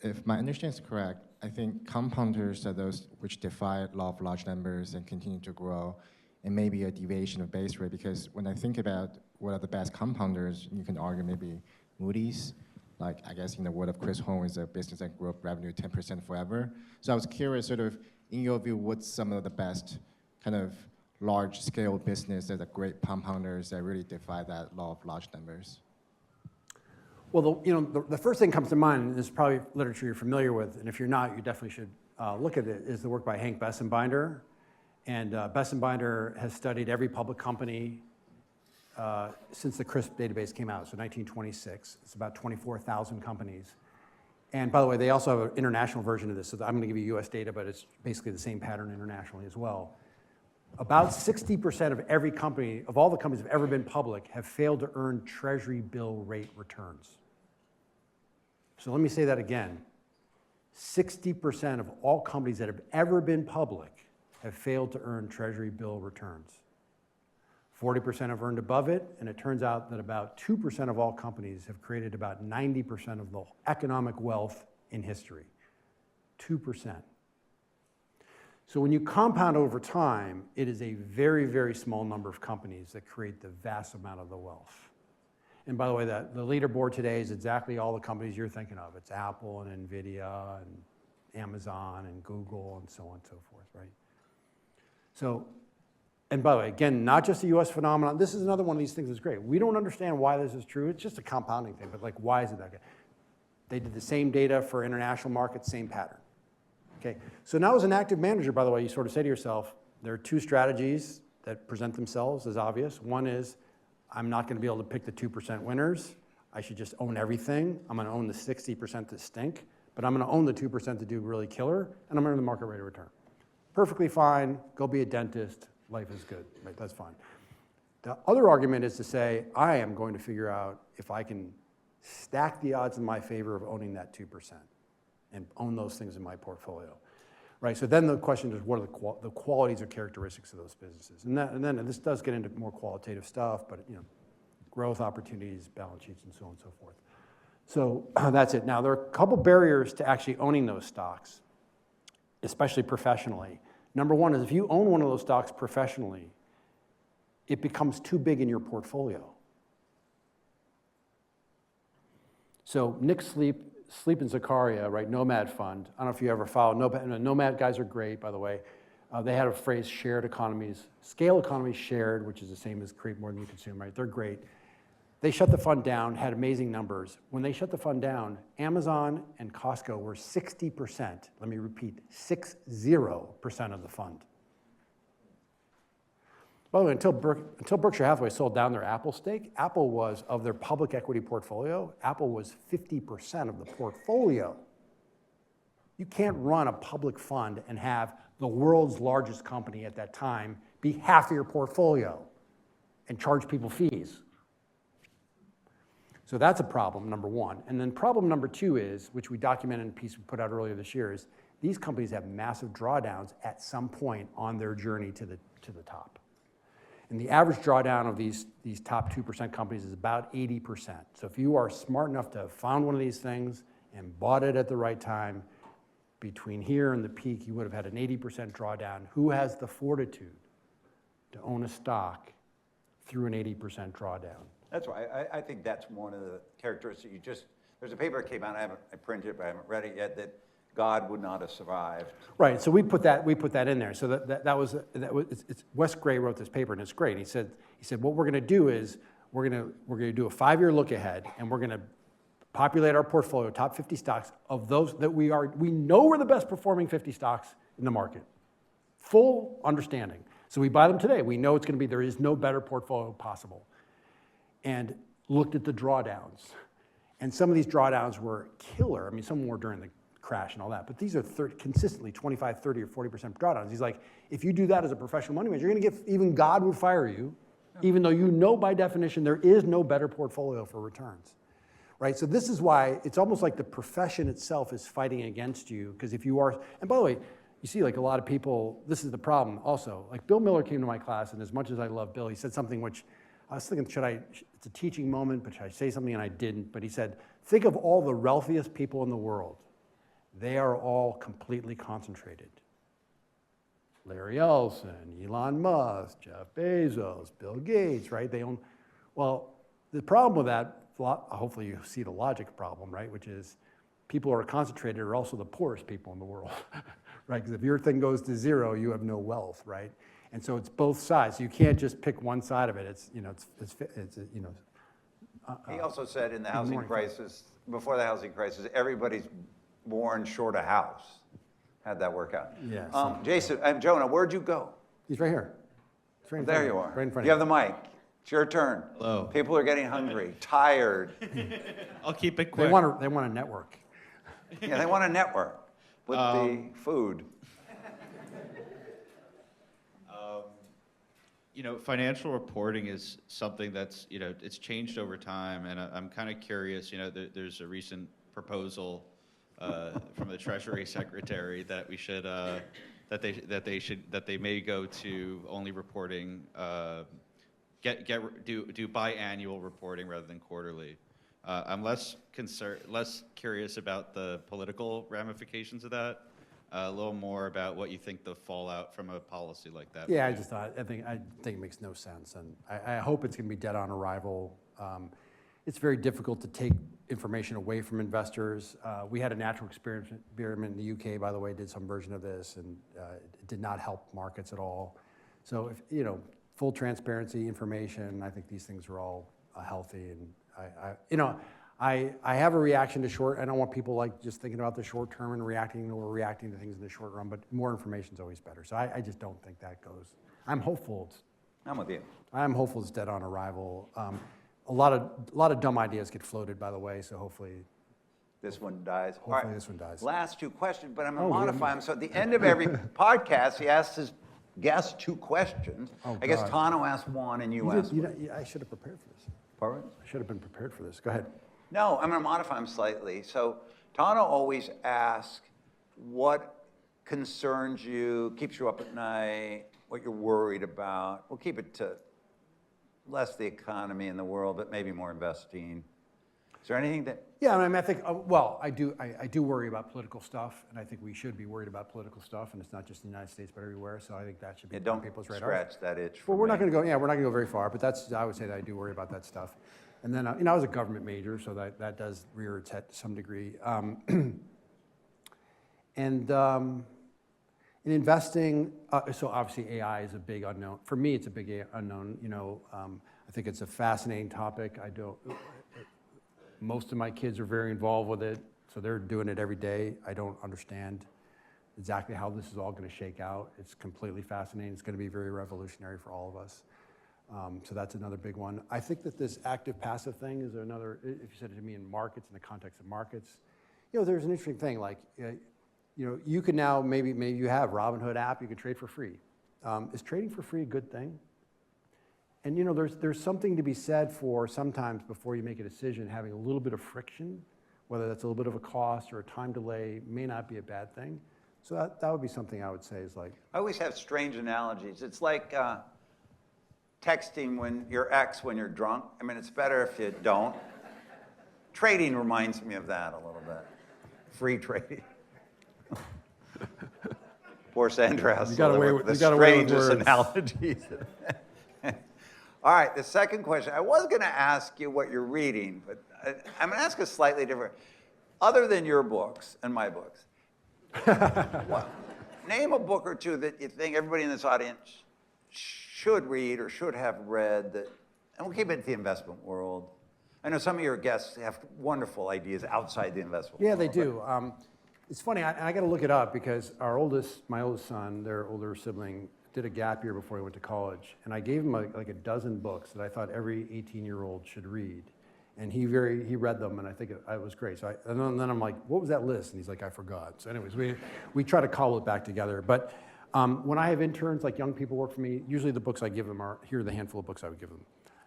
if my understanding is correct, I think compounders are those which defy law of large numbers and continue to grow, and maybe a deviation of base rate, because when I think about what are the best compounders, you can argue maybe Moody's, like I guess in the word of Chris Holm, is a business that grew up revenue 10% forever. So I was curious, sort of, in your view, what's some of the best kind of large-scale business that are great compounders that really defy that law of large numbers? Well, the first thing that comes to mind, and this is probably literature you're familiar with, and if you're not, you definitely should look at it, is the work by Hank Bessenbinder. And Bessenbinder has studied every public company since the CRISP database came out, so 1926. It's about 24,000 companies. And by the way, they also have an international version of this, so I'm going to give you US data, but it's basically the same pattern internationally as well. About 60% of every company, of all the companies that have ever been public, have failed to earn treasury bill rate returns. So let me say that again. 60% of all companies that have ever been public have failed to earn Treasury bill returns. 40% have earned above it, and it turns out that about 2% of all companies have created about 90% of the economic wealth in history. 2%. So when you compound over time, it is a very, very small number of companies that create the vast amount of the wealth. And by the way, the leaderboard today is exactly all the companies you're thinking of. It's Apple and NVIDIA and Amazon and Google and so on and so forth, right? So, and by the way, again, not just a US phenomenon. This is another one of these things that's great. We don't understand why this is true. It's just a compounding thing, but like, why is it that good? They did the same data for international markets, same pattern. Okay, so now as an active manager, by the way, you sort of say to yourself, there are two strategies that present themselves as obvious. One is, I'm not going to be able to pick the 2% winners. I should just own everything. I'm going to own the 60% that stink, but I'm going to own the 2% to do really killer, and I'm going to earn the market rate of return. Perfectly fine. Go be a dentist. Life is good. Right? That's fine. The other argument is to say, I am going to figure out if I can stack the odds in my favor of owning that 2% and own those things in my portfolio. Right, so then the question is, what are the qualities or characteristics of those businesses? And then this does get into more qualitative stuff, but growth opportunities, balance sheets, and so on and so forth. So that's it. Now, there are a couple barriers to actually owning those stocks, especially professionally. Number one is if you own one of those stocks professionally, it becomes too big in your portfolio. So Nick Sleep and Zakaria, right, Nomad Fund. I don't know if you ever follow Nomad guys are great, by the way. They had a phrase, shared economies. Scale economies shared, which is the same as create more than you consume, right? They're great. They shut the fund down, had amazing numbers. When they shut the fund down, Amazon and Costco were 60%, let me repeat, 60% of the fund. By the way, until Berkshire Hathaway sold down their Apple stake, Apple was, of their public equity portfolio, Apple was 50% of the portfolio. You can't run a public fund and have the world's largest company at that time be half of your portfolio and charge people fees. So that's a problem, number one. And then problem number two is, which we documented in a piece we put out earlier this year, is these companies have massive drawdowns at some point on their journey to the top. And the average drawdown of these top 2% companies is about 80%. So if you are smart enough to have found one of these things and bought it at the right time, between here and the peak, you would have had an 80% drawdown. Who has the fortitude to own a stock through an 80% drawdown? That's why I think that's one of the characteristics. There's a paper that came out, I printed it, but I haven't read it yet, that God would not have survived. Right, so we put that in there. So it's Wes Gray wrote this paper, and it's great. He said what we're going to do is we're going to do a 5-year look ahead, and we're going to populate our portfolio, top 50 stocks of those that we know are the best performing 50 stocks in the market. Full understanding. So we buy them today. We know it's going to be, there is no better portfolio possible. And looked at the drawdowns. And some of these drawdowns were killer. I mean, some were during the crash and all that, but these are consistently 25, 30, or 40% drawdowns. He's like, if you do that as a professional money manager, you're going to get, even God would fire you, even though you know by definition there is no better portfolio for returns. Right? So this is why it's almost like the profession itself is fighting against you, because if you are, and by the way, you see like a lot of people, this is the problem also. Like Bill Miller came to my class, and as much as I love Bill, he said something which I was thinking, it's a teaching moment, but should I say something? And I didn't. But he said, think of all the wealthiest people in the world. They are all completely concentrated. Larry Ellison, Elon Musk, Jeff Bezos, Bill Gates, right? They own, well, the problem with that, hopefully you see the logic problem, right? Which is people who are concentrated are also the poorest people in the world, right? Because if your thing goes to zero, you have no wealth, right? And so it's both sides. You can't just pick one side of it. He also said in the housing crisis, before the housing crisis, everybody's born short a house. How'd that work out? Yes. Jason, Jonah, where'd you go? He's right here. Right in front there of you are. Right in front you of have the mic. It's your turn. Hello. People are getting hungry, tired. I'll keep it quick. They want a network. Yeah, they want a network with the food. Financial reporting is something that's, it's changed over time, and I'm kind of curious, there's a recent proposal from the Treasury Secretary that we should that they may go to only reporting do biannual reporting rather than quarterly. I'm less curious about the political ramifications of that. A little more about what you think the fallout from a policy like that. Yeah, would I think it makes no sense, and I hope it's going to be dead on arrival. It's very difficult to take information away from investors. We had a natural experiment in the UK, by the way, did some version of this, and it did not help markets at all. So if full transparency, information, I think these things are all healthy, and I have a reaction to short. I don't want people like just thinking about the short term and reacting to things in the short run, but more information is always better. So I just don't think that goes. I'm hopeful. I'm with you. I'm hopeful it's dead on arrival. A lot of dumb ideas get floated, by the way, so hopefully This one dies. All hopefully right. this one dies. Last two questions, but I'm Oh, going to yeah. modify them. So at the end of every podcast, he asks his guest two questions. Oh, I guess God. Tano asked one and you asked one. I should have prepared for this. Pardon? I should have been prepared for this. Go ahead. No, I'm going to modify them slightly. So Tano always asks what concerns you, keeps you up at night, what you're worried about. We'll keep it to less the economy in the world, but maybe more investing. Is there anything that... Yeah, I mean, I think, well, I do worry about political stuff, and I think we should be worried about political stuff, and it's not just in the United States, but everywhere, so I think that should be on don't people's radar. scratch that itch for Well, we're me. not going to go, we're not going to go very far, but I would say that I do worry about that stuff. And then, I was a government major, so that does rear its head to some degree. In investing, so obviously AI is a big unknown. For me, it's a big unknown. I think it's a fascinating topic. Most of my kids are very involved with it, so they're doing it every day. I don't understand exactly how this is all going to shake out. It's completely fascinating. It's going to be very revolutionary for all of us. So that's another big one. I think that this active-passive thing is another, if you said it to me in markets, in the context of markets, there's an interesting thing, like, you can now, maybe you have Robinhood app, you can trade for free. Is trading for free a good thing? And there's something to be said for sometimes before you make a decision, having a little bit of friction, whether that's a little bit of a cost or a time delay, may not be a bad thing. So that would be something I would say is like. I always have strange analogies. It's like texting when you're drunk. I mean, it's better if you don't. Trading reminds me of that a little bit. Free trading. Poor Sandra has You got away with the words. strangest analogies. All right, the second question. I was going to ask you what you're reading, but I'm going to ask a slightly different. Other than your books and my books, name a book or two that you think everybody in this audience should read or should have read, and we'll keep it in the investment world. I know some of your guests have wonderful ideas outside the investment world. Yeah, they do. It's funny, I got to look it up because my oldest son, their older sibling, did a gap year before he went to college, and I gave him like a dozen books that I thought every 18-year-old should read, and he read them, and I think it was great. So and then I'm like, what was that list? And he's like, I forgot. So anyways, we try to cobble it back together. But when I have interns, like young people work for me, usually the books I give them here are the handful of books I would give them.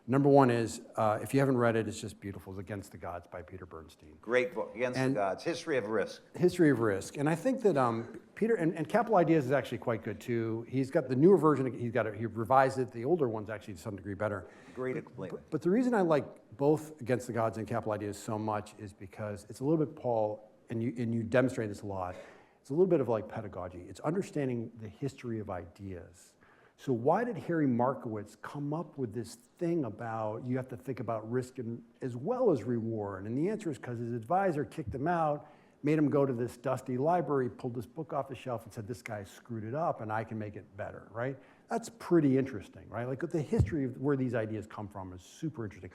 Number one is, if you haven't read it, it's just beautiful. It's Against the Gods by Peter Bernstein. Great book, Against the Gods, History of Risk. History of Risk. And I think that Peter, and Capital Ideas is actually quite good too. He's got the newer version, he revised it. The older one's actually to some degree better. Agree completely. But the reason I like both Against the Gods and Capital Ideas so much is because it's a little bit, Paul, and you demonstrate this a lot, it's a little bit of like pedagogy. It's understanding the history of ideas. So why did Harry Markowitz come up with this thing about you have to think about risk as well as reward? And the answer is because his advisor kicked him out, made him go to this dusty library, pulled this book off the shelf and said, this guy screwed it up and I can make it better, right? That's pretty interesting, right? Like the history of where these ideas come from is super interesting.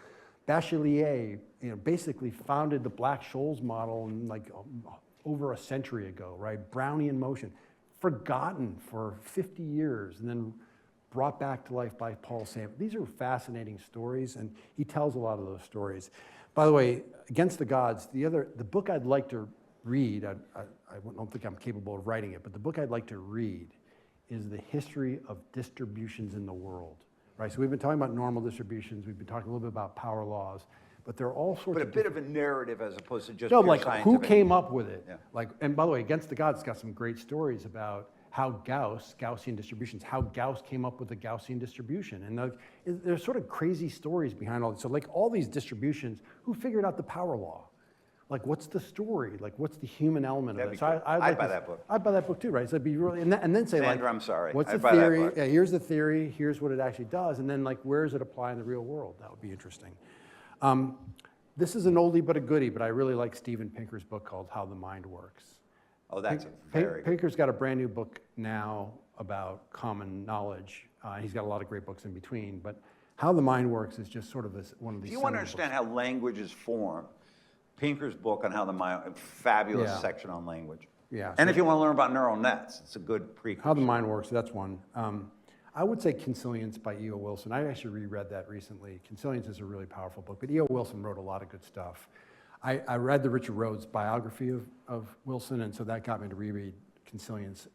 Bachelier, basically founded the Black-Scholes model over a century ago, right? Brownian motion, forgotten for 50 years and then brought back to life by Paul Sam. These are fascinating stories, and he tells a lot of those stories. By the way, Against the Gods, the book I'd like to read, I don't think I'm capable of writing it, but the book I'd like to read is The History of Distributions in the World, right? So we've been talking about normal distributions, we've been talking a little bit about power laws, but there are all sorts But a of bit of a narrative as opposed to just no, pure like who scientific. came up with it? Yeah. Like, and by the way, Against the Gods got some great stories about how Gaussian distributions, how Gauss came up with the Gaussian distribution. And there's sort of crazy stories behind all this. So like all these distributions, who figured out the power law? Like what's the story? Like what's the human element of it? So I'd buy that book. I'd buy that book too, right? So it'd be really, and then say Sandra, like, I'm sorry. what's the I'd buy that theory? book. Yeah, here's the theory, here's what it actually does. And then like, where does it apply in the real world? That would be interesting. This is an oldie but a goodie, but I really like Steven Pinker's book called How the Mind Works. Oh, that's a very good. Pinker's got a brand new book now about common knowledge. He's got a lot of great books in between, but How the Mind Works is just sort of one of these. If you want to understand how language is formed, Pinker's book on how the mind, a fabulous Yeah. section on language. Yeah. And so if you want to learn about neural nets, it's a good precursor. How the Mind Works, that's one. I would say Consilience by E.O. Wilson. I actually reread that recently. Consilience is a really powerful book, but E.O. Wilson wrote a lot of good stuff. I read the Richard Rhodes biography of Wilson, and so that got me to reread Consilience.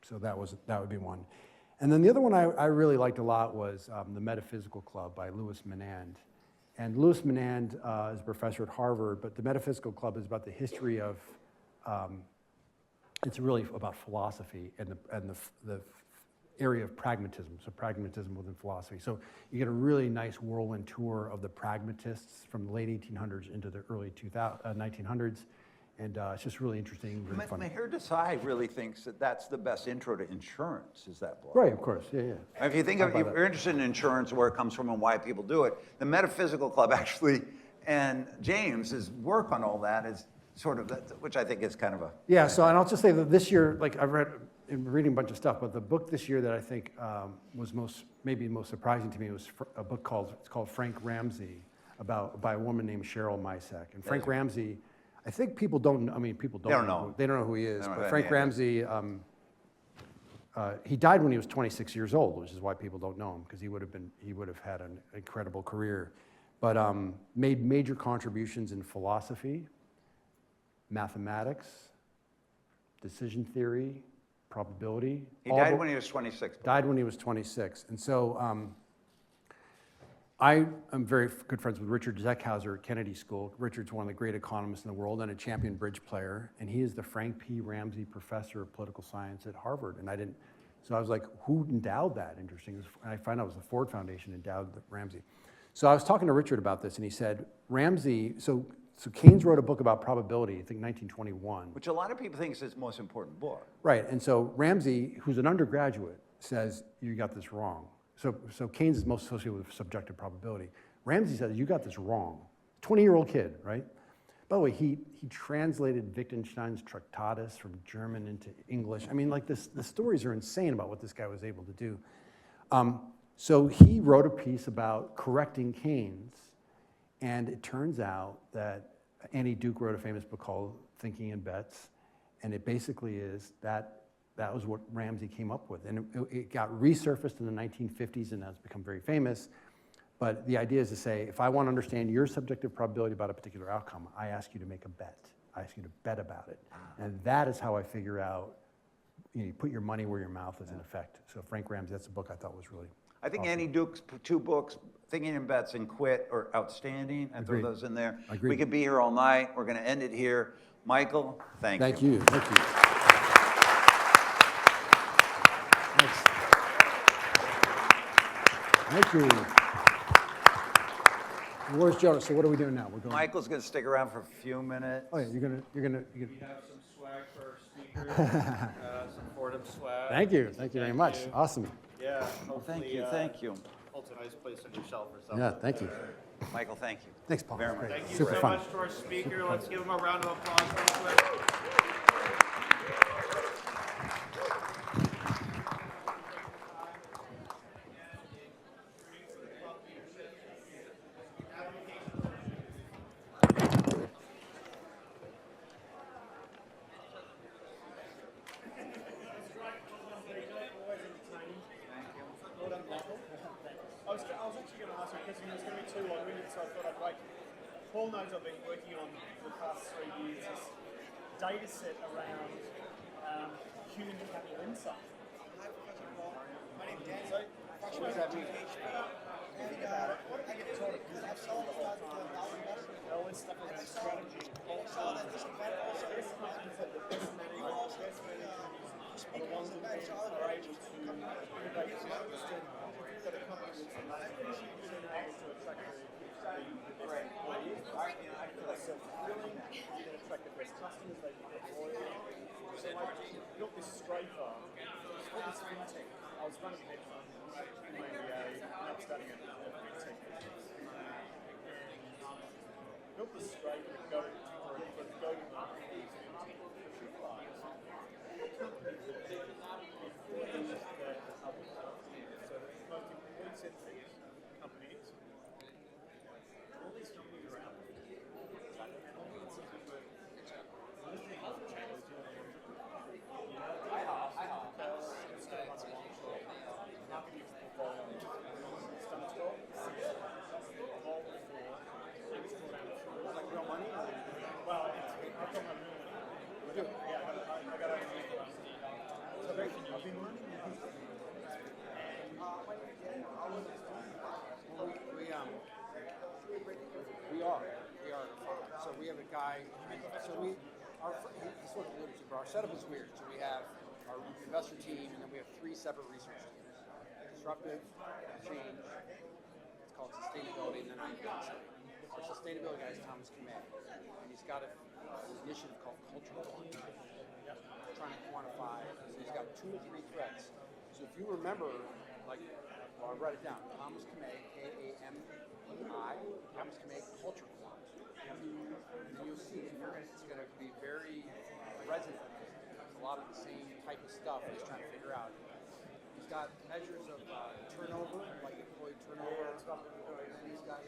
So that would be one. And then the other one I really liked a lot was The Metaphysical Club by Louis Menand. And Louis Menand is a professor at Harvard, but the Metaphysical Club is about the history of, it's really about philosophy and the area of pragmatism, so pragmatism within philosophy. So you get a really nice whirlwind tour of the pragmatists from the late 1800s into the early 1900s, and it's just really interesting, really fun. Meher Desai really thinks that that's the best intro to insurance, is that book. Right, of course, yeah. If you think of, if you're interested in insurance, where it comes from and why people do it, the Metaphysical Club actually, and James's work on all that is sort of, which I think is kind of a... Yeah, so, and I'll just say that this year, like I've reading a bunch of stuff, but the book this year that I think was maybe most surprising to me was a book called Frank Ramsey, by a woman named Cheryl Misek. And Frank Ramsey, I think people don't know who he is, but Frank Ramsey, he died when he was 26 years old, which is why people don't know him, because he would have had an incredible career, but made major contributions in philosophy, mathematics, decision theory, probability. He died when he was 26. Died when he was 26. And so I am very good friends with Richard Zeckhauser at Kennedy School. Richard's one of the great economists in the world and a champion bridge player. And he is the Frank P. Ramsey Professor of Political Science at Harvard. And so I was like, who endowed that? Interesting. And I find out it was the Ford Foundation endowed Ramsey. So I was talking to Richard about this, and he said, Ramsey, so Keynes wrote a book about probability, I think 1921. Which a lot of people think is his most important book. Right, and so Ramsey, who's an undergraduate, says, you got this wrong. So Keynes is most associated with subjective probability. Ramsey says, you got this wrong. 20-year-old kid, right? By the way, he translated Wittgenstein's Tractatus from German into English. I mean, like the stories are insane about what this guy was able to do. So he wrote a piece about correcting Keynes, and it turns out that Annie Duke wrote a famous book called Thinking in Bets, and it basically is that was what Ramsey came up with. And it got resurfaced in the 1950s and has become very famous. But the idea is to say, if I want to understand your subjective probability about a particular outcome, I ask you to make a bet. I ask you to bet about it. And that is how I figure out, you put your money where your mouth is in effect. So Frank Ramsey, that's a book I thought was really I think awesome. Annie Duke's two books, Thinking in Bets and Quit, are outstanding. I throw those in there. Agreed. We could be here all night. We're going to end it here. Michael, thank you. Thank you. Thank you. Thanks. Thank you. Where's Jonas? So what are we doing now? We're going. Michael's going to stick around for a few minutes. Oh yeah, you're gonna. We have some swag for our speakers, some Fordham swag. Thank you. Thank you very much. Awesome. Yeah. Well, thank you. Thank you. Holds a nice place on your shelf or something. Yeah. Thank you. Michael, thank you. Thanks, Paul. Very much. Thank you Super so fun. much to our speaker. Let's give him a round of applause real quick. I was actually going to ask you a question. It's going to be too long-winded, so I thought I'd wait. Paul knows I've been working on for the past 3 years this data set around human capital insight. My name's Dan. So, think about it. What have you taught us? all this stuff around strategy. This happens that the best managers are the ones that are able to innovate the most. You've got a company that's been able to attract the best employees, they're self-fulfilling, you can attract the best customers, they can get loyal. So I built this scraper, it's called this fintech. I was running a hedge fund in my MBA, and I was studying a fintech business. Built this scraper to go to market for these fintech. Realized companies that do things that others don't. So the most important set of things, companies, all these companies are out there. We are at a farm. So we have a guy, he sort of alluded to, but our setup is weird. So we have our investor team, and then we have 3 separate research teams. Disruptive, change, it's called sustainability, and then I'm density. Our sustainability guy is Thomas Kamei, and he's got an initiative called Cultural Quantum, trying to quantify, so he's got 2 or 3 threads. So if you remember, I'll write it down, Thomas Kamei, K-A-M-E-I, Thomas Kamei, Culture Quant. And you'll see it's going to be very resonant. It's a lot of the same type of stuff he's trying to figure out. He's got measures of turnover, like employee turnover, and he's got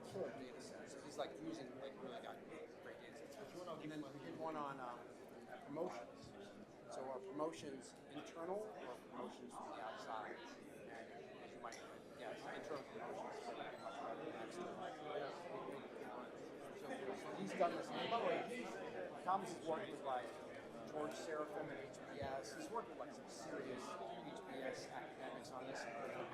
killer data sets. So he's using really got great data sets. And then we did one on promotions. So are promotions internal or promotions from the outside? Internal promotions. So he's done this. And by the way, Thomas has worked with George Seraphim at HBS. He's worked with some serious HBS academics on this.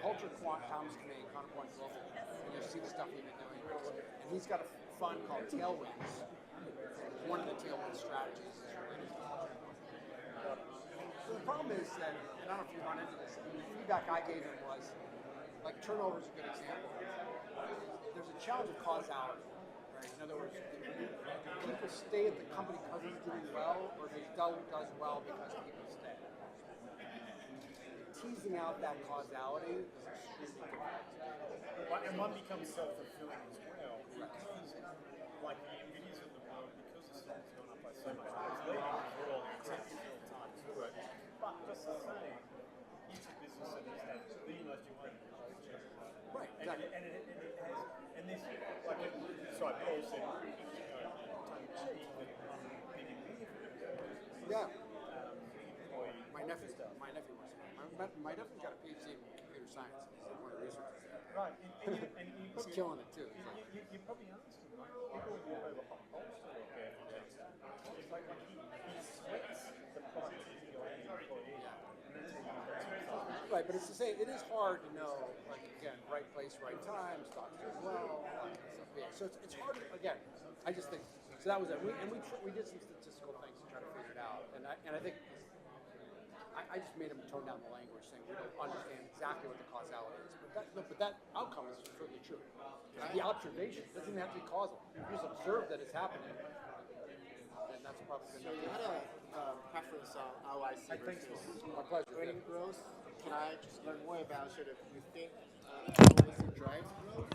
Culture Quant, Thomas Kamei, Counterpoint Global. And you'll see the stuff we've been doing. And he's got a fund called Tailwinds. One of the Tailwind strategies is related to culture. So the problem is that, and I don't know if you run into this, the feedback I gave him was, turnover is a good example. There's a challenge of causality, right? In other words, do people stay at the company because it's doing well, or does does well because people stay? Teasing out that causality is extremely difficult. And one becomes self-fulfilling as well. Because, like the NVIDIAs of the world, because the stock's gone up by so much, it's leading the world and it takes a little time to it. But just the same, each business that has had the most incredible culture. Right, exactly. And it has, and this, Paul said, tongue-in-cheek, that big NVIDIA Yeah. My nephew was. My nephew's got a PhD in computer science. He's one of the researchers there. Right, and he's killing it too. You probably asked him, right? People walk over hot coals to work there. It's like he sweats the productivity of the employee. Right, but it's to say it is hard to know, again, right place, right time, stocks doing well, all that kind of stuff. Yeah, so it's hard to, again, I just think, so that was it. We did some statistical things to try to figure it out. And I think, I just made him tone down the language, saying we don't understand exactly what the causality is. But that outcome is certainly true. The observation doesn't even have to be causal. You just observe that it's happening, and that's probably good enough. You had a preference on ROIC versus My pleasure. earning growth. Can I just learn more about you think ROIC drives growth?